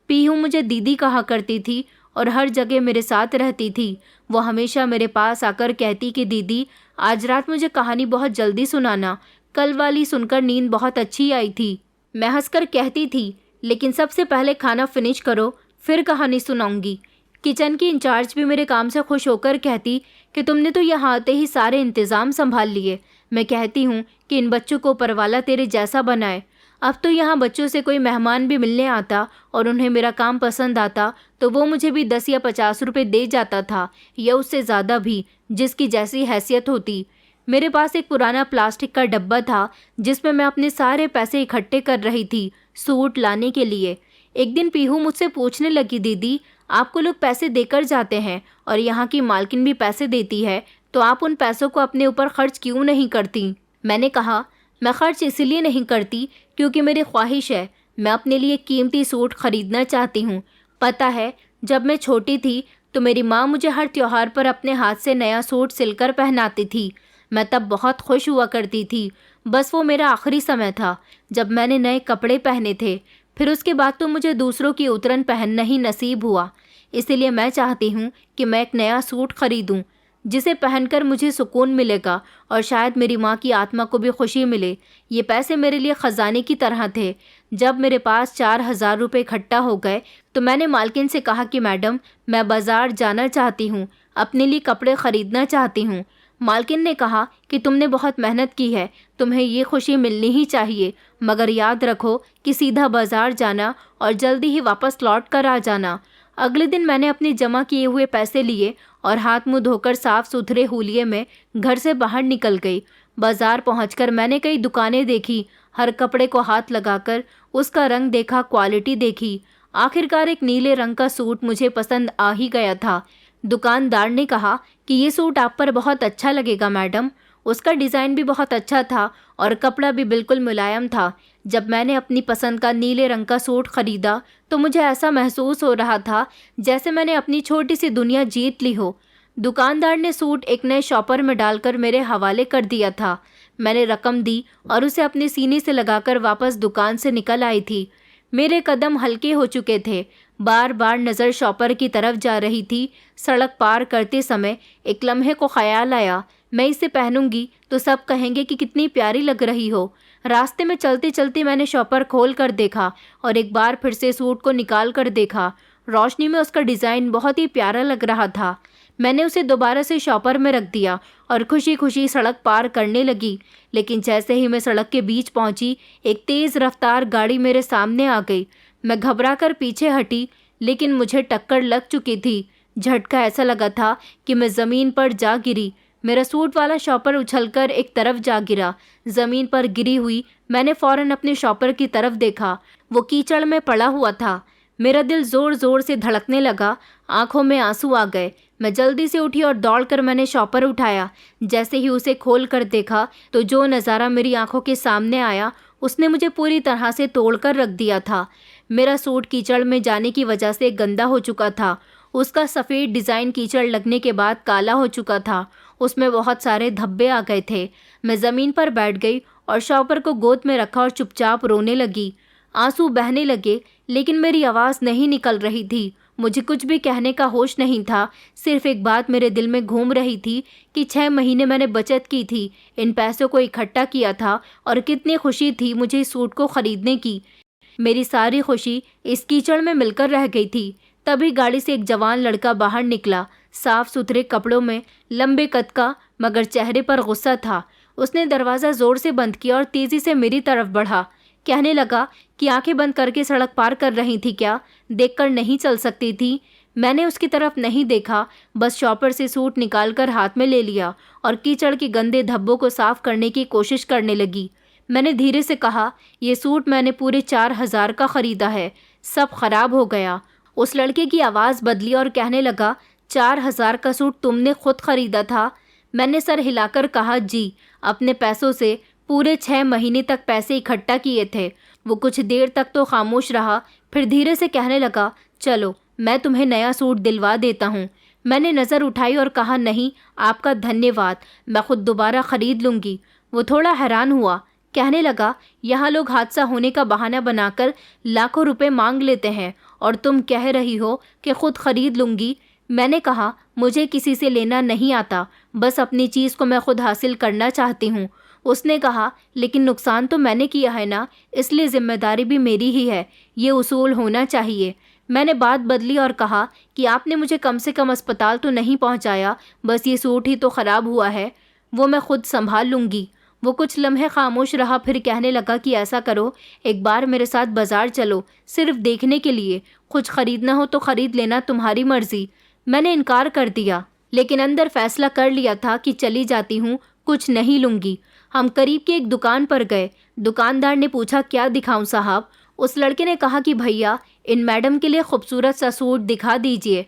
पीहू मुझे दीदी कहा करती थी और हर जगह मेरे साथ रहती थी। वो हमेशा मेरे पास आकर कहती कि दीदी, आज रात मुझे कहानी बहुत जल्दी सुनाना, कल वाली सुनकर नींद बहुत अच्छी आई थी। मैं हंसकर कहती थी, लेकिन सबसे पहले खाना फिनिश करो, फिर कहानी सुनाऊंगी। किचन की इंचार्ज भी मेरे काम से खुश होकर कहती कि तुमने तो यहाँ आते ही सारे इंतज़ाम संभाल लिए। मैं कहती हूँ कि इन बच्चों को ऊपर वाला तेरे जैसा बनाए। अब तो यहाँ बच्चों से कोई मेहमान भी मिलने आता और उन्हें मेरा काम पसंद आता तो वो मुझे भी 10 या 50 रुपये दे जाता था, या उससे ज़्यादा भी, जिसकी जैसी हैसियत होती। मेरे पास एक पुराना प्लास्टिक का डब्बा था जिसमें मैं अपने सारे पैसे इकट्ठे कर रही थी सूट लाने के लिए। एक दिन पीहू मुझसे पूछने लगी, दीदी, आपको लोग पैसे देकर जाते हैं और यहाँ की मालकिन भी पैसे देती है, तो आप उन पैसों को अपने ऊपर खर्च क्यों नहीं करती? मैंने कहा, मैं खर्च इसलिए नहीं करती क्योंकि मेरी ख्वाहिश है, मैं अपने लिए कीमती सूट खरीदना चाहती हूँ। पता है, जब मैं छोटी थी तो मेरी माँ मुझे हर त्योहार पर अपने हाथ से नया सूट सिलकर पहनाती थी। मैं तब बहुत खुश हुआ करती थी। बस वो मेरा आखिरी समय था जब मैंने नए कपड़े पहने थे। फिर उसके बाद तो मुझे दूसरों की उतरन पहनना ही नसीब हुआ। इसीलिए मैं चाहती हूँ कि मैं एक नया सूट खरीदूँ जिसे पहनकर मुझे सुकून मिलेगा और शायद मेरी माँ की आत्मा को भी खुशी मिले। ये पैसे मेरे लिए ख़जाने की तरह थे। जब मेरे पास 4000 रुपये इकट्ठा हो गए तो मैंने मालकिन से कहा कि मैडम, मैं बाज़ार जाना चाहती हूँ, अपने लिए कपड़े ख़रीदना चाहती हूँ। मालकिन ने कहा कि तुमने बहुत मेहनत की है, तुम्हें ये खुशी मिलनी ही चाहिए, मगर याद रखो कि सीधा बाज़ार जाना और जल्दी ही वापस लौट कर आ जाना। अगले दिन मैंने अपने जमा किए हुए पैसे लिए और हाथ मुंह धोकर साफ सुथरे हुलिये में घर से बाहर निकल गई। बाजार पहुंचकर मैंने कई दुकानें देखी, हर कपड़े को हाथ लगाकर उसका रंग देखा, क्वालिटी देखी। आखिरकार एक नीले रंग का सूट मुझे पसंद आ ही गया था। दुकानदार ने कहा कि ये सूट आप पर बहुत अच्छा लगेगा मैडम। उसका डिज़ाइन भी बहुत अच्छा था और कपड़ा भी बिल्कुल मुलायम था। जब मैंने अपनी पसंद का नीले रंग का सूट खरीदा तो मुझे ऐसा महसूस हो रहा था जैसे मैंने अपनी छोटी सी दुनिया जीत ली हो। दुकानदार ने सूट एक नए शॉपर में डालकर मेरे हवाले कर दिया था। मैंने रकम दी और उसे अपने सीने से लगाकर वापस दुकान से निकल आई थी। मेरे कदम हल्के हो चुके थे। बार बार नज़र शॉपर की तरफ जा रही थी। सड़क पार करते समय एक लम्हे को ख्याल आया, मैं इसे पहनूंगी तो सब कहेंगे कि कितनी प्यारी लग रही हो। रास्ते में चलते चलते मैंने शॉपर खोल कर देखा और एक बार फिर से सूट को निकाल कर देखा। रोशनी में उसका डिज़ाइन बहुत ही प्यारा लग रहा था। मैंने उसे दोबारा से शॉपर में रख दिया और खुशी खुशी सड़क पार करने लगी। लेकिन जैसे ही मैं सड़क के बीच पहुंची, एक तेज़ रफ्तार गाड़ी मेरे सामने आ गई। मैं घबराकर पीछे हटी, लेकिन मुझे टक्कर लग चुकी थी। झटका ऐसा लगा था कि मैं ज़मीन पर जा गिरी। मेरा सूट वाला शॉपर उछलकर एक तरफ जा गिरा। ज़मीन पर गिरी हुई मैंने फ़ौरन अपने शॉपर की तरफ देखा। वो कीचड़ में पड़ा हुआ था। मेरा दिल ज़ोर ज़ोर से धड़कने लगा, आंखों में आंसू आ गए। मैं जल्दी से उठी और दौड़कर मैंने शॉपर उठाया। जैसे ही उसे खोल कर देखा तो जो नज़ारा मेरी आंखों के सामने आया उसने मुझे पूरी तरह से तोड़कर रख दिया था। मेरा सूट कीचड़ में जाने की वजह से गंदा हो चुका था। उसका सफ़ेद डिज़ाइन कीचड़ लगने के बाद काला हो चुका था। उसमें बहुत सारे धब्बे आ गए थे। मैं ज़मीन पर बैठ गई और शॉपर को गोद में रखा और चुपचाप रोने लगी। आंसू बहने लगे, लेकिन मेरी आवाज़ नहीं निकल रही थी। मुझे कुछ भी कहने का होश नहीं था। सिर्फ एक बात मेरे दिल में घूम रही थी कि 6 महीने मैंने बचत की थी, इन पैसों को इकट्ठा किया था और कितनी खुशी थी मुझे इस सूट को ख़रीदने की। मेरी सारी खुशी इस कीचड़ में मिलकर रह गई थी। तभी गाड़ी से एक जवान लड़का बाहर निकला, साफ सुथरे कपड़ों में, लंबे कद का, मगर चेहरे पर गुस्सा था। उसने दरवाज़ा ज़ोर से बंद किया और तेज़ी से मेरी तरफ बढ़ा। कहने लगा कि आंखें बंद करके सड़क पार कर रही थी क्या? देखकर नहीं चल सकती थी? मैंने उसकी तरफ नहीं देखा, बस शॉपर से सूट निकालकर हाथ में ले लिया और कीचड़ के गंदे धब्बों को साफ करने की कोशिश करने लगी। मैंने धीरे से कहा, ये सूट मैंने पूरे 4000 का ख़रीदा है, सब खराब हो गया। उस लड़के की आवाज़ बदली और कहने लगा, 4,000 का सूट तुमने खुद खरीदा था? मैंने सर हिलाकर कहा, जी, अपने पैसों से पूरे 6 महीने तक पैसे इकट्ठा किए थे। वो कुछ देर तक तो खामोश रहा, फिर धीरे से कहने लगा, चलो मैं तुम्हें नया सूट दिलवा देता हूँ। मैंने नज़र उठाई और कहा, नहीं आपका धन्यवाद, मैं खुद दोबारा ख़रीद लूँगी। वो थोड़ा हैरान हुआ, कहने लगा, यहाँ लोग हादसा होने का बहाना बनाकर लाखों रुपए मांग लेते हैं और तुम कह रही हो कि खुद खरीद लूँगी। मैंने कहा, मुझे किसी से लेना नहीं आता, बस अपनी चीज़ को मैं खुद हासिल करना चाहती हूँ। उसने कहा, लेकिन नुकसान तो मैंने किया है ना, इसलिए जिम्मेदारी भी मेरी ही है, ये उसूल होना चाहिए। मैंने बात बदली और कहा कि आपने मुझे कम से कम अस्पताल तो नहीं पहुंचाया, बस ये सूट ही तो ख़राब हुआ है, वो मैं खुद संभाल लूँगी। वो कुछ लम्हे खामोश रहा, फिर कहने लगा कि ऐसा करो, एक बार मेरे साथ बाज़ार चलो, सिर्फ देखने के लिए, कुछ ख़रीदना हो तो ख़रीद लेना, तुम्हारी मर्ज़ी। मैंने इनकार कर दिया, लेकिन अंदर फ़ैसला कर लिया था कि चली जाती हूँ, कुछ नहीं लूँगी। हम करीब की एक दुकान पर गए। दुकानदार ने पूछा, क्या दिखाऊं साहब? उस लड़के ने कहा कि भैया इन मैडम के लिए खूबसूरत सा सूट दिखा दीजिए।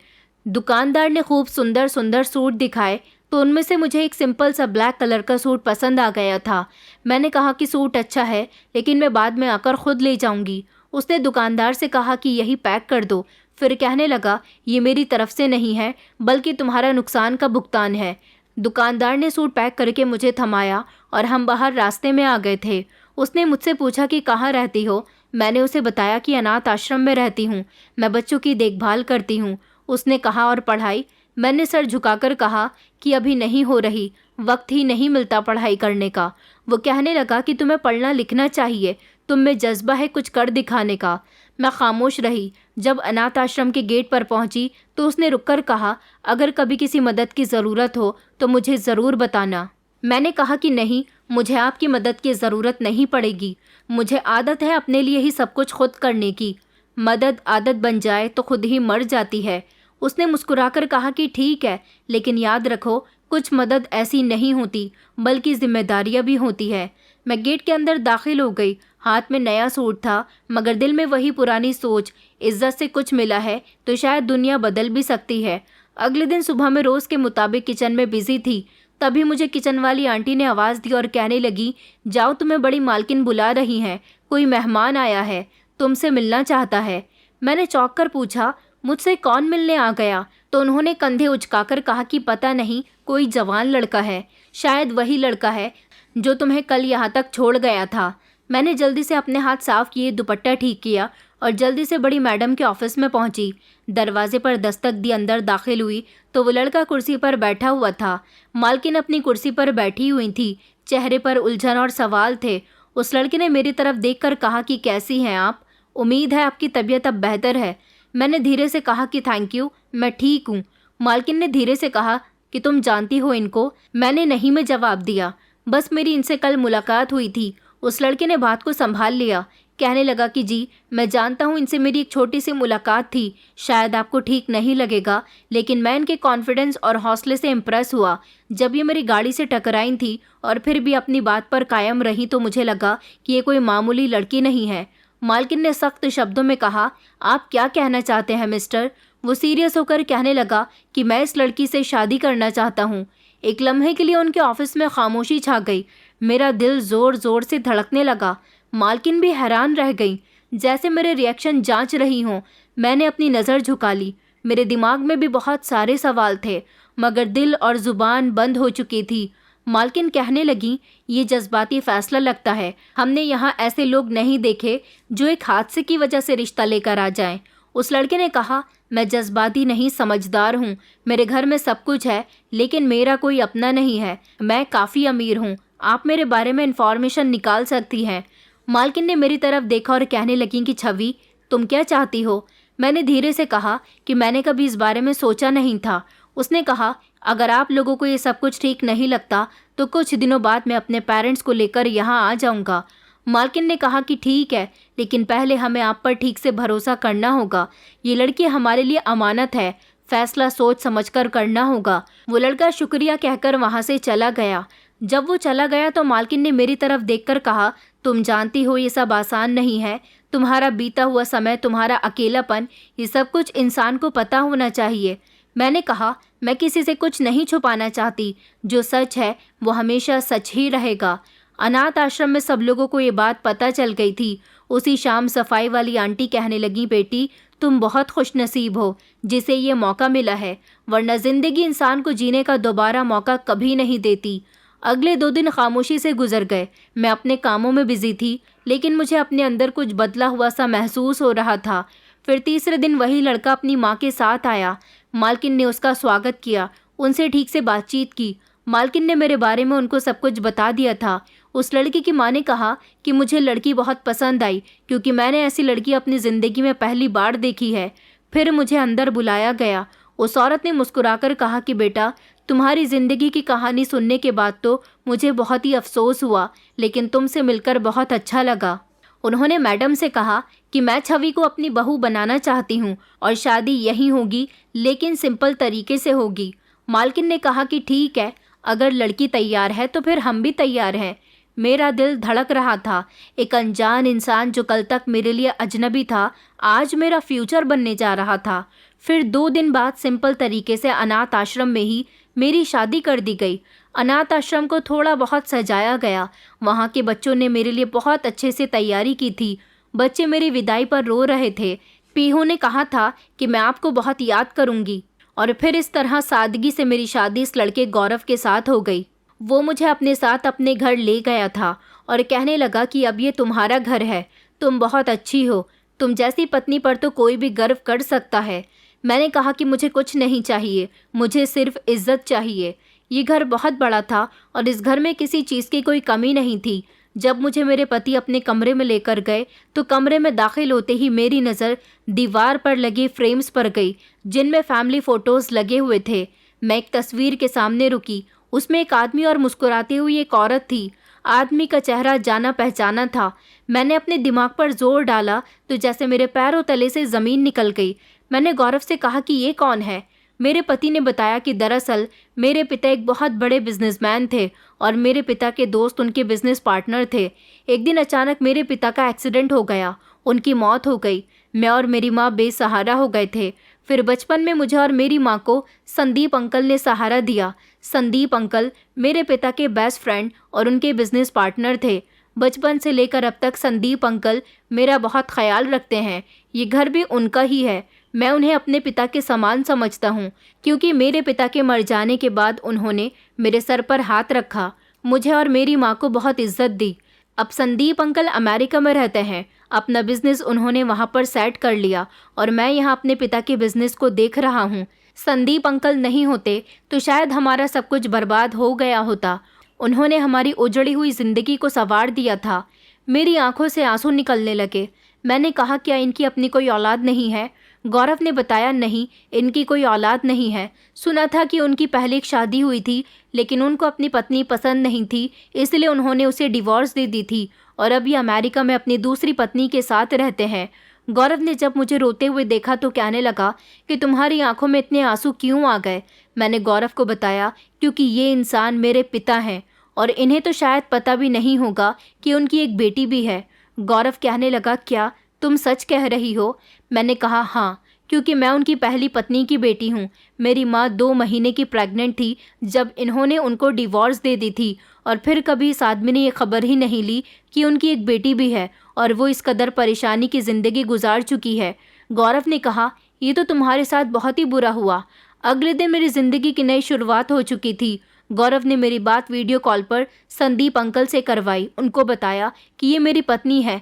दुकानदार ने खूब सुंदर सुंदर सूट दिखाए तो उनमें से मुझे एक सिंपल सा ब्लैक कलर का सूट पसंद आ गया था। मैंने कहा कि सूट अच्छा है, लेकिन मैं बाद में आकर खुद ले जाऊंगी। उसने दुकानदार से कहा कि यही पैक कर दो। फिर कहने लगा, ये मेरी तरफ से नहीं है, बल्कि तुम्हारा नुकसान का भुगतान है। दुकानदार ने सूट पैक करके मुझे थमाया और हम बाहर रास्ते में आ गए थे। उसने मुझसे पूछा कि कहाँ रहती हो? मैंने उसे बताया कि अनाथ आश्रम में रहती हूँ, मैं बच्चों की देखभाल करती हूँ। उसने कहा, और पढ़ाई? मैंने सर झुकाकर कहा कि अभी नहीं हो रही, वक्त ही नहीं मिलता पढ़ाई करने का। वो कहने लगा कि तुम्हें पढ़ना लिखना चाहिए, तुम में जज्बा है कुछ कर दिखाने का। मैं खामोश रही। जब अनाथ आश्रम के गेट पर पहुंची तो उसने रुककर कहा, अगर कभी किसी मदद की ज़रूरत हो तो मुझे ज़रूर बताना। मैंने कहा कि नहीं, मुझे आपकी मदद की ज़रूरत नहीं पड़ेगी, मुझे आदत है अपने लिए ही सब कुछ खुद करने की। मदद आदत बन जाए तो खुद ही मर जाती है। उसने मुस्कुराकर कहा कि ठीक है, लेकिन याद रखो, कुछ मदद ऐसी नहीं होती, बल्कि जिम्मेदारियां भी होती है। मैं गेट के अंदर दाखिल हो गई। हाथ में नया सूट था, मगर दिल में वही पुरानी सोच, इज्जत से कुछ मिला है तो शायद दुनिया बदल भी सकती है। अगले दिन सुबह में रोज़ के मुताबिक किचन में बिजी थी। तभी मुझे किचन वाली आंटी ने आवाज़ दी और कहने लगी, जाओ, तुम्हें बड़ी मालकिन बुला रही हैं, कोई मेहमान आया है, तुमसे मिलना चाहता है। मैंने चौंक कर पूछा, मुझसे कौन मिलने आ गया? तो उन्होंने कंधे उचकाकर कहा कि पता नहीं, कोई जवान लड़का है, शायद वही लड़का है जो तुम्हें कल यहाँ तक छोड़ गया था। मैंने जल्दी से अपने हाथ साफ किए, दुपट्टा ठीक किया और जल्दी से बड़ी मैडम के ऑफिस में पहुंची। दरवाजे पर दस्तक दी अंदर दाखिल हुई तो वो लड़का कुर्सी पर बैठा हुआ था। मालकिन अपनी कुर्सी पर बैठी हुई थी, चेहरे पर उलझन और सवाल थे। उस लड़के ने मेरी तरफ देखकर कहा कि कैसी हैं आप? उम्मीद है आपकी तबीयत अब बेहतर है। मैंने धीरे से कहा कि थैंक यू, मैं ठीक हूँ। मालकिन ने धीरे से कहा कि तुम जानती हो इनको? मैंने नहीं में जवाब दिया, बस मेरी इनसे कल मुलाकात हुई थी। उस लड़के ने बात को संभाल लिया, कहने लगा कि जी मैं जानता हूँ, इनसे मेरी एक छोटी सी मुलाकात थी, शायद आपको ठीक नहीं लगेगा, लेकिन मैं इनके कॉन्फिडेंस और हौसले से इम्प्रेस हुआ। जब ये मेरी गाड़ी से टकराई थी और फिर भी अपनी बात पर कायम रही तो मुझे लगा कि ये कोई मामूली लड़की नहीं है। मालकिन ने सख्त शब्दों में कहा, आप क्या कहना चाहते हैं मिस्टर? वो सीरियस होकर कहने लगा कि मैं इस लड़की से शादी करना चाहता हूँ। एक लम्हे के लिए उनके ऑफिस में खामोशी छा गई। मेरा दिल ज़ोर ज़ोर से धड़कने लगा। मालकिन भी हैरान रह गई, जैसे मेरे रिएक्शन जांच रही हों। मैंने अपनी नज़र झुका ली। मेरे दिमाग में भी बहुत सारे सवाल थे, मगर दिल और ज़ुबान बंद हो चुकी थी। मालकिन कहने लगी, ये जज्बाती फ़ैसला लगता है। हमने यहाँ ऐसे लोग नहीं देखे जो एक हादसे की वजह से रिश्ता लेकर आ जाएं। उस लड़के ने कहा, मैं जज्बाती नहीं, समझदार हूँ। मेरे घर में सब कुछ है, लेकिन मेरा कोई अपना नहीं है। मैं काफ़ी अमीर हूँ, आप मेरे बारे में इंफॉर्मेशन निकाल सकती हैं। मालकिन ने मेरी तरफ देखा और कहने लगी कि छवि, तुम क्या चाहती हो? मैंने धीरे से कहा कि मैंने कभी इस बारे में सोचा नहीं था। उसने कहा, अगर आप लोगों को ये सब कुछ ठीक नहीं लगता तो कुछ दिनों बाद मैं अपने पेरेंट्स को लेकर यहाँ आ जाऊँगा। मालकिन ने कहा कि ठीक है, लेकिन पहले हमें आप पर ठीक से भरोसा करना होगा। ये लड़की हमारे लिए अमानत है, फैसला सोच समझकर करना होगा। वो लड़का शुक्रिया कहकर वहाँ से चला गया। जब वो चला गया तो मालकिन ने मेरी तरफ देखकर कहा, तुम जानती हो ये सब आसान नहीं है। तुम्हारा बीता हुआ समय, तुम्हारा अकेलापन, ये सब कुछ इंसान को पता होना चाहिए। मैंने कहा, मैं किसी से कुछ नहीं छुपाना चाहती। जो सच है वो हमेशा सच ही रहेगा। अनाथ आश्रम में सब लोगों को ये बात पता चल गई थी। उसी शाम सफाई वाली आंटी कहने लगी, बेटी तुम बहुत खुशनसीब हो जिसे ये मौका मिला है, वरना जिंदगी इंसान को जीने का दोबारा मौका कभी नहीं देती। अगले 2 दिन खामोशी से गुजर गए। मैं अपने कामों में बिजी थी, लेकिन मुझे अपने अंदर कुछ बदला हुआ सा महसूस हो रहा था। फिर तीसरे दिन वही लड़का अपनी माँ के साथ आया। मालकिन ने उसका स्वागत किया, उनसे ठीक से बातचीत की। मालकिन ने मेरे बारे में उनको सब कुछ बता दिया था। उस लड़की की माँ ने कहा कि मुझे लड़की बहुत पसंद आई, क्योंकि मैंने ऐसी लड़की अपनी ज़िंदगी में पहली बार देखी है। फिर मुझे अंदर बुलाया गया। उस औरत ने मुस्कुराकर कहा कि बेटा, तुम्हारी ज़िंदगी की कहानी सुनने के बाद तो मुझे बहुत ही अफसोस हुआ, लेकिन तुमसे मिलकर बहुत अच्छा लगा। उन्होंने मैडम से कहा कि मैं छवि को अपनी बहू बनाना चाहती हूँ और शादी यहीं होगी, लेकिन सिंपल तरीके से होगी। मालकिन ने कहा कि ठीक है, अगर लड़की तैयार है तो फिर हम भी तैयार हैं। मेरा दिल धड़क रहा था। एक अनजान इंसान जो कल तक मेरे लिए अजनबी था, आज मेरा फ्यूचर बनने जा रहा था। फिर 2 दिन बाद सिंपल तरीके से अनाथ आश्रम में ही मेरी शादी कर दी गई। अनाथ आश्रम को थोड़ा बहुत सजाया गया। वहाँ के बच्चों ने मेरे लिए बहुत अच्छे से तैयारी की थी। बच्चे मेरी विदाई पर रो रहे थे। पीहू ने कहा था कि मैं आपको बहुत याद करूँगी। और फिर इस तरह सादगी से मेरी शादी इस लड़के गौरव के साथ हो गई। वो मुझे अपने साथ अपने घर ले गया था और कहने लगा कि अब ये तुम्हारा घर है, तुम बहुत अच्छी हो, तुम जैसी पत्नी पर तो कोई भी गर्व कर सकता है। मैंने कहा कि मुझे कुछ नहीं चाहिए, मुझे सिर्फ इज्जत चाहिए। ये घर बहुत बड़ा था और इस घर में किसी चीज़ की कोई कमी नहीं थी। जब मुझे मेरे पति अपने कमरे में लेकर गए तो कमरे में दाखिल होते ही मेरी नज़र दीवार पर लगे फ्रेम्स पर गई, जिनमें फैमिली फ़ोटोज़ लगे हुए थे। मैं एक तस्वीर के सामने रुकी। उसमें एक आदमी और मुस्कुराती हुई एक औरत थी। आदमी का चेहरा जाना पहचाना था। मैंने अपने दिमाग पर जोर डाला तो जैसे मेरे पैरों तले से ज़मीन निकल गई। मैंने गौरव से कहा कि ये कौन है। मेरे पति ने बताया कि दरअसल मेरे पिता एक बहुत बड़े बिजनेसमैन थे और मेरे पिता के दोस्त उनके बिजनेस पार्टनर थे। एक दिन अचानक मेरे पिता का एक्सीडेंट हो गया, उनकी मौत हो गई। मैं और मेरी माँ बेसहारा हो गए थे। फिर बचपन में मुझे और मेरी माँ को संदीप अंकल ने सहारा दिया। संदीप अंकल मेरे पिता के बेस्ट फ्रेंड और उनके बिजनेस पार्टनर थे। बचपन से लेकर अब तक संदीप अंकल मेरा बहुत ख्याल रखते हैं। ये घर भी उनका ही है। मैं उन्हें अपने पिता के समान समझता हूँ, क्योंकि मेरे पिता के मर जाने के बाद उन्होंने मेरे सर पर हाथ रखा, मुझे और मेरी माँ को बहुत इज्जत दी। अब संदीप अंकल अमेरिका में रहते हैं। अपना बिजनेस उन्होंने वहाँ पर सेट कर लिया और मैं यहाँ अपने पिता के बिजनेस को देख रहा हूँ। संदीप अंकल नहीं होते तो शायद हमारा सब कुछ बर्बाद हो गया होता। उन्होंने हमारी उजड़ी हुई जिंदगी को संवार दिया था। मेरी आंखों से आंसू निकलने लगे। मैंने कहा, क्या इनकी अपनी कोई औलाद नहीं है? गौरव ने बताया, नहीं, इनकी कोई औलाद नहीं है। सुना था कि उनकी पहले एक शादी हुई थी, लेकिन उनको अपनी पत्नी पसंद नहीं थी, इसलिए उन्होंने उसे डिवोर्स दे दी थी और अभी अमेरिका में अपनी दूसरी पत्नी के साथ रहते हैं। गौरव ने जब मुझे रोते हुए देखा तो कहने लगा कि तुम्हारी आंखों में इतने आंसू क्यों आ गए? मैंने गौरव को बताया, क्योंकि ये इंसान मेरे पिता हैं और इन्हें तो शायद पता भी नहीं होगा कि उनकी एक बेटी भी है। गौरव कहने लगा, क्या तुम सच कह रही हो? मैंने कहा, हाँ, क्योंकि मैं उनकी पहली पत्नी की बेटी हूँ। मेरी माँ 2 महीने की प्रेग्नेंट थी जब इन्होंने उनको डिवोर्स दे दी थी और फिर कभी इस आदमी ने ये खबर ही नहीं ली कि उनकी एक बेटी भी है और वो इस कदर परेशानी की ज़िंदगी गुजार चुकी है। गौरव ने कहा, ये तो तुम्हारे साथ बहुत ही बुरा हुआ। अगले दिन मेरी ज़िंदगी की नई शुरुआत हो चुकी थी। गौरव ने मेरी बात वीडियो कॉल पर संदीप अंकल से करवाई। उनको बताया कि ये मेरी पत्नी है,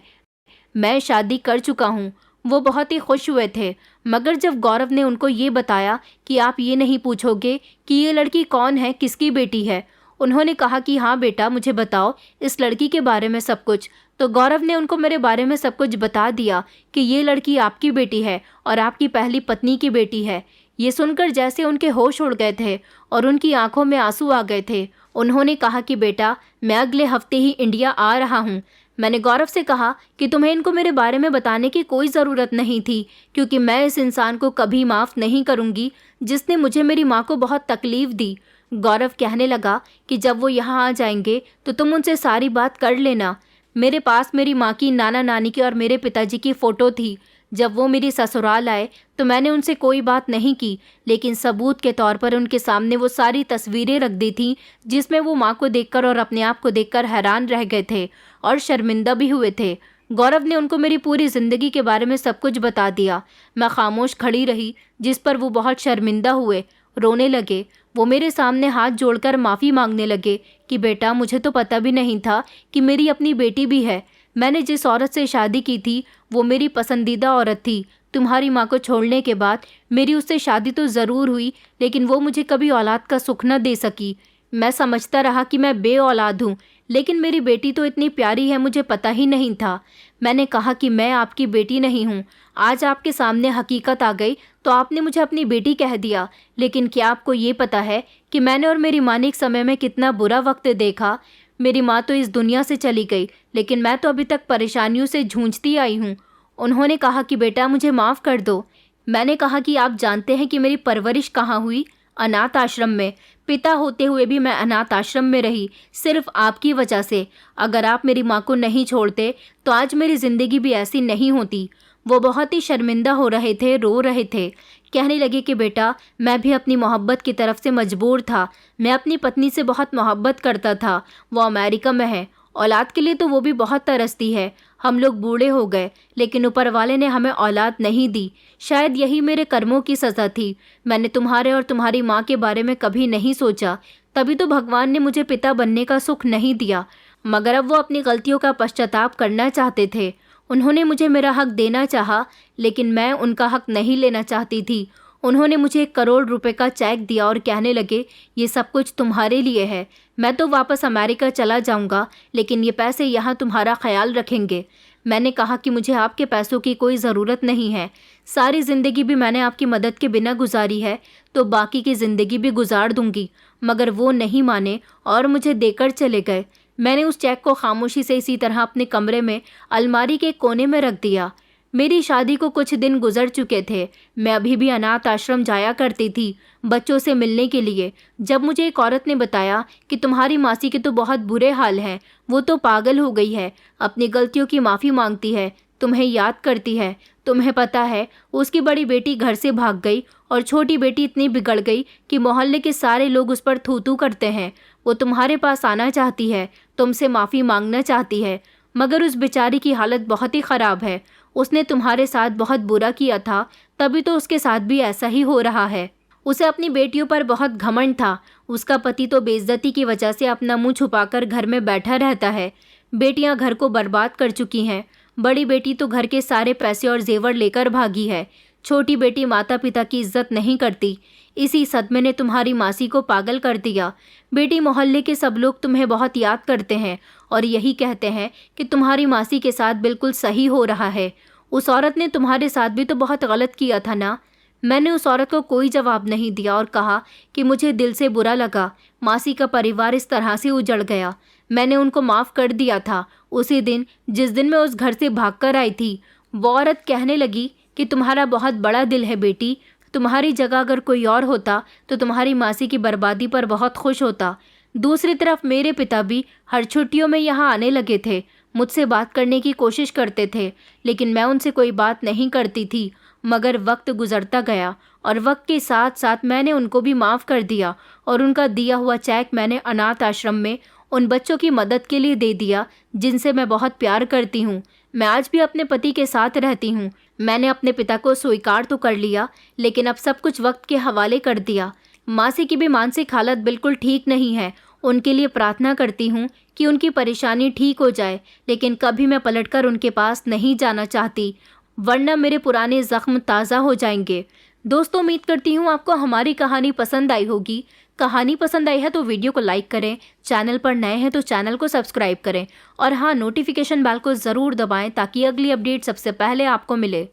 मैं शादी कर चुका हूँ। वो बहुत ही खुश हुए थे, मगर जब गौरव ने उनको ये बताया कि आप ये नहीं पूछोगे कि ये लड़की कौन है, किसकी बेटी है, उन्होंने कहा कि हाँ बेटा, मुझे बताओ इस लड़की के बारे में सब कुछ। तो गौरव ने उनको मेरे बारे में सब कुछ बता दिया कि ये लड़की आपकी बेटी है और आपकी पहली पत्नी की बेटी है। ये सुनकर जैसे उनके होश उड़ गए थे और उनकी आंखों में आंसू आ गए थे। उन्होंने कहा कि बेटा, मैं अगले हफ्ते ही इंडिया आ रहा हूँ। मैंने गौरव से कहा कि तुम्हें इनको मेरे बारे में बताने की कोई ज़रूरत नहीं थी, क्योंकि मैं इस इंसान को कभी माफ़ नहीं करूँगी जिसने मुझे मेरी माँ को बहुत तकलीफ़ दी। गौरव कहने लगा कि जब वो यहाँ आ जाएंगे तो तुम उनसे सारी बात कर लेना। मेरे पास मेरी माँ की, नाना नानी की और मेरे पिताजी की फ़ोटो थी। जब वो मेरी ससुराल आए तो मैंने उनसे कोई बात नहीं की, लेकिन सबूत के तौर पर उनके सामने वो सारी तस्वीरें रख दी थीं जिसमें वो माँ को देखकर और अपने आप को देखकर हैरान रह गए थे और शर्मिंदा भी हुए थे। गौरव ने उनको मेरी पूरी ज़िंदगी के बारे में सब कुछ बता दिया। मैं खामोश खड़ी रही, जिस पर वो बहुत शर्मिंदा हुए, रोने लगे। वो मेरे सामने हाथ जोड़कर माफ़ी मांगने लगे कि बेटा, मुझे तो पता भी नहीं था कि मेरी अपनी बेटी भी है। मैंने जिस औरत से शादी की थी वो मेरी पसंदीदा औरत थी। तुम्हारी माँ को छोड़ने के बाद मेरी उससे शादी तो ज़रूर हुई, लेकिन वो मुझे कभी औलाद का सुख न दे सकी। मैं समझता रहा कि मैं बे औलाद हूँ, लेकिन मेरी बेटी तो इतनी प्यारी है, मुझे पता ही नहीं था। मैंने कहा कि मैं आपकी बेटी नहीं हूँ। आज आपके सामने हकीकत आ गई तो आपने मुझे अपनी बेटी कह दिया, लेकिन क्या आपको ये पता है कि मैंने और मेरी माँ ने एक समय में कितना बुरा वक्त देखा। मेरी माँ तो इस दुनिया से चली गई, लेकिन मैं तो अभी तक परेशानियों से जूझती आई हूँ। उन्होंने कहा कि बेटा, मुझे माफ़ कर दो। मैंने कहा कि आप जानते हैं कि मेरी परवरिश कहाँ हुई? अनाथ आश्रम में। पिता होते हुए भी मैं अनाथ आश्रम में रही, सिर्फ आपकी वजह से। अगर आप मेरी माँ को नहीं छोड़ते तो आज मेरी ज़िंदगी भी ऐसी नहीं होती। वो बहुत ही शर्मिंदा हो रहे थे, रो रहे थे। कहने लगे कि बेटा, मैं भी अपनी मोहब्बत की तरफ से मजबूर था। मैं अपनी पत्नी से बहुत मोहब्बत करता था। वो अमेरिका में है। औलाद के लिए तो वो भी बहुत तरसती है। हम लोग बूढ़े हो गए, लेकिन ऊपर वाले ने हमें औलाद नहीं दी। शायद यही मेरे कर्मों की सज़ा थी। मैंने तुम्हारे और तुम्हारी माँ के बारे में कभी नहीं सोचा, तभी तो भगवान ने मुझे पिता बनने का सुख नहीं दिया। मगर अब वो अपनी गलतियों का पश्चाताप करना चाहते थे। उन्होंने मुझे मेरा हक देना चाहा, लेकिन मैं उनका हक नहीं लेना चाहती थी। उन्होंने मुझे 1 करोड़ रुपए का चेक दिया और कहने लगे, ये सब कुछ तुम्हारे लिए है। मैं तो वापस अमेरिका चला जाऊंगा, लेकिन ये पैसे यहाँ तुम्हारा ख्याल रखेंगे। मैंने कहा कि मुझे आपके पैसों की कोई ज़रूरत नहीं है। सारी ज़िंदगी भी मैंने आपकी मदद के बिना गुजारी है, तो बाकी की ज़िंदगी भी गुजार दूंगी। मगर वो नहीं माने और मुझे देकर चले गए। मैंने उस चेक को खामोशी से इसी तरह अपने कमरे में अलमारी के कोने में रख दिया। मेरी शादी को कुछ दिन गुजर चुके थे। मैं अभी भी अनाथ आश्रम जाया करती थी बच्चों से मिलने के लिए। जब मुझे एक औरत ने बताया कि तुम्हारी मासी के तो बहुत बुरे हाल हैं, वो तो पागल हो गई है, अपनी गलतियों की माफ़ी मांगती है, तुम्हें याद करती है। तुम्हें पता है, उसकी बड़ी बेटी घर से भाग गई और छोटी बेटी इतनी बिगड़ गई कि मोहल्ले के सारे लोग उस पर थू थू करते हैं। वो तुम्हारे पास आना चाहती है, तुमसे माफ़ी मांगना चाहती है, मगर उस बेचारी की हालत बहुत ही ख़राब है। उसने तुम्हारे साथ बहुत बुरा किया था, तभी तो उसके साथ भी ऐसा ही हो रहा है। उसे अपनी बेटियों पर बहुत घमंड था। उसका पति तो बेइज्जती की वजह से अपना मुंह छुपाकर घर में बैठा रहता है। बेटियां घर को बर्बाद कर चुकी हैं। बड़ी बेटी तो घर के सारे पैसे और जेवर लेकर भागी है। छोटी बेटी माता पिता की इज्जत नहीं करती। इसी सदमे ने तुम्हारी मासी को पागल कर दिया। बेटी, मोहल्ले के सब लोग तुम्हें बहुत याद करते हैं और यही कहते हैं कि तुम्हारी मासी के साथ बिल्कुल सही हो रहा है। उस औरत ने तुम्हारे साथ भी तो बहुत गलत किया था ना। मैंने उस औरत को कोई जवाब नहीं दिया और कहा कि मुझे दिल से बुरा लगा। मासी का परिवार इस तरह से उजड़ गया। मैंने उनको माफ़ कर दिया था उसी दिन जिस दिन मैं उस घर से भागकर आई थी। वो औरत कहने लगी कि तुम्हारा बहुत बड़ा दिल है बेटी। तुम्हारी जगह अगर कोई और होता तो तुम्हारी मासी की बर्बादी पर बहुत खुश होता। दूसरी तरफ मेरे पिता भी हर छुट्टियों में यहाँ आने लगे थे। मुझसे बात करने की कोशिश करते थे, लेकिन मैं उनसे कोई बात नहीं करती थी। मगर वक्त गुजरता गया और वक्त के साथ साथ मैंने उनको भी माफ़ कर दिया और उनका दिया हुआ चेक मैंने अनाथ आश्रम में उन बच्चों की मदद के लिए दे दिया जिनसे मैं बहुत प्यार करती हूँ। मैं आज भी अपने पति के साथ रहती हूँ। मैंने अपने पिता को स्वीकार तो कर लिया, लेकिन अब सब कुछ वक्त के हवाले कर दिया। मासी की भी मानसिक हालत बिल्कुल ठीक नहीं है। उनके लिए प्रार्थना करती हूँ कि उनकी परेशानी ठीक हो जाए, लेकिन कभी मैं पलटकर उनके पास नहीं जाना चाहती, वरना मेरे पुराने ज़ख्म ताज़ा हो जाएंगे। दोस्तों, उम्मीद करती हूँ आपको हमारी कहानी पसंद आई होगी। कहानी पसंद आई है तो वीडियो को लाइक करें, चैनल पर नए हैं तो चैनल को सब्सक्राइब करें और हाँ, नोटिफिकेशन बेल को ज़रूर दबाएं ताकि अगली अपडेट सबसे पहले आपको मिले।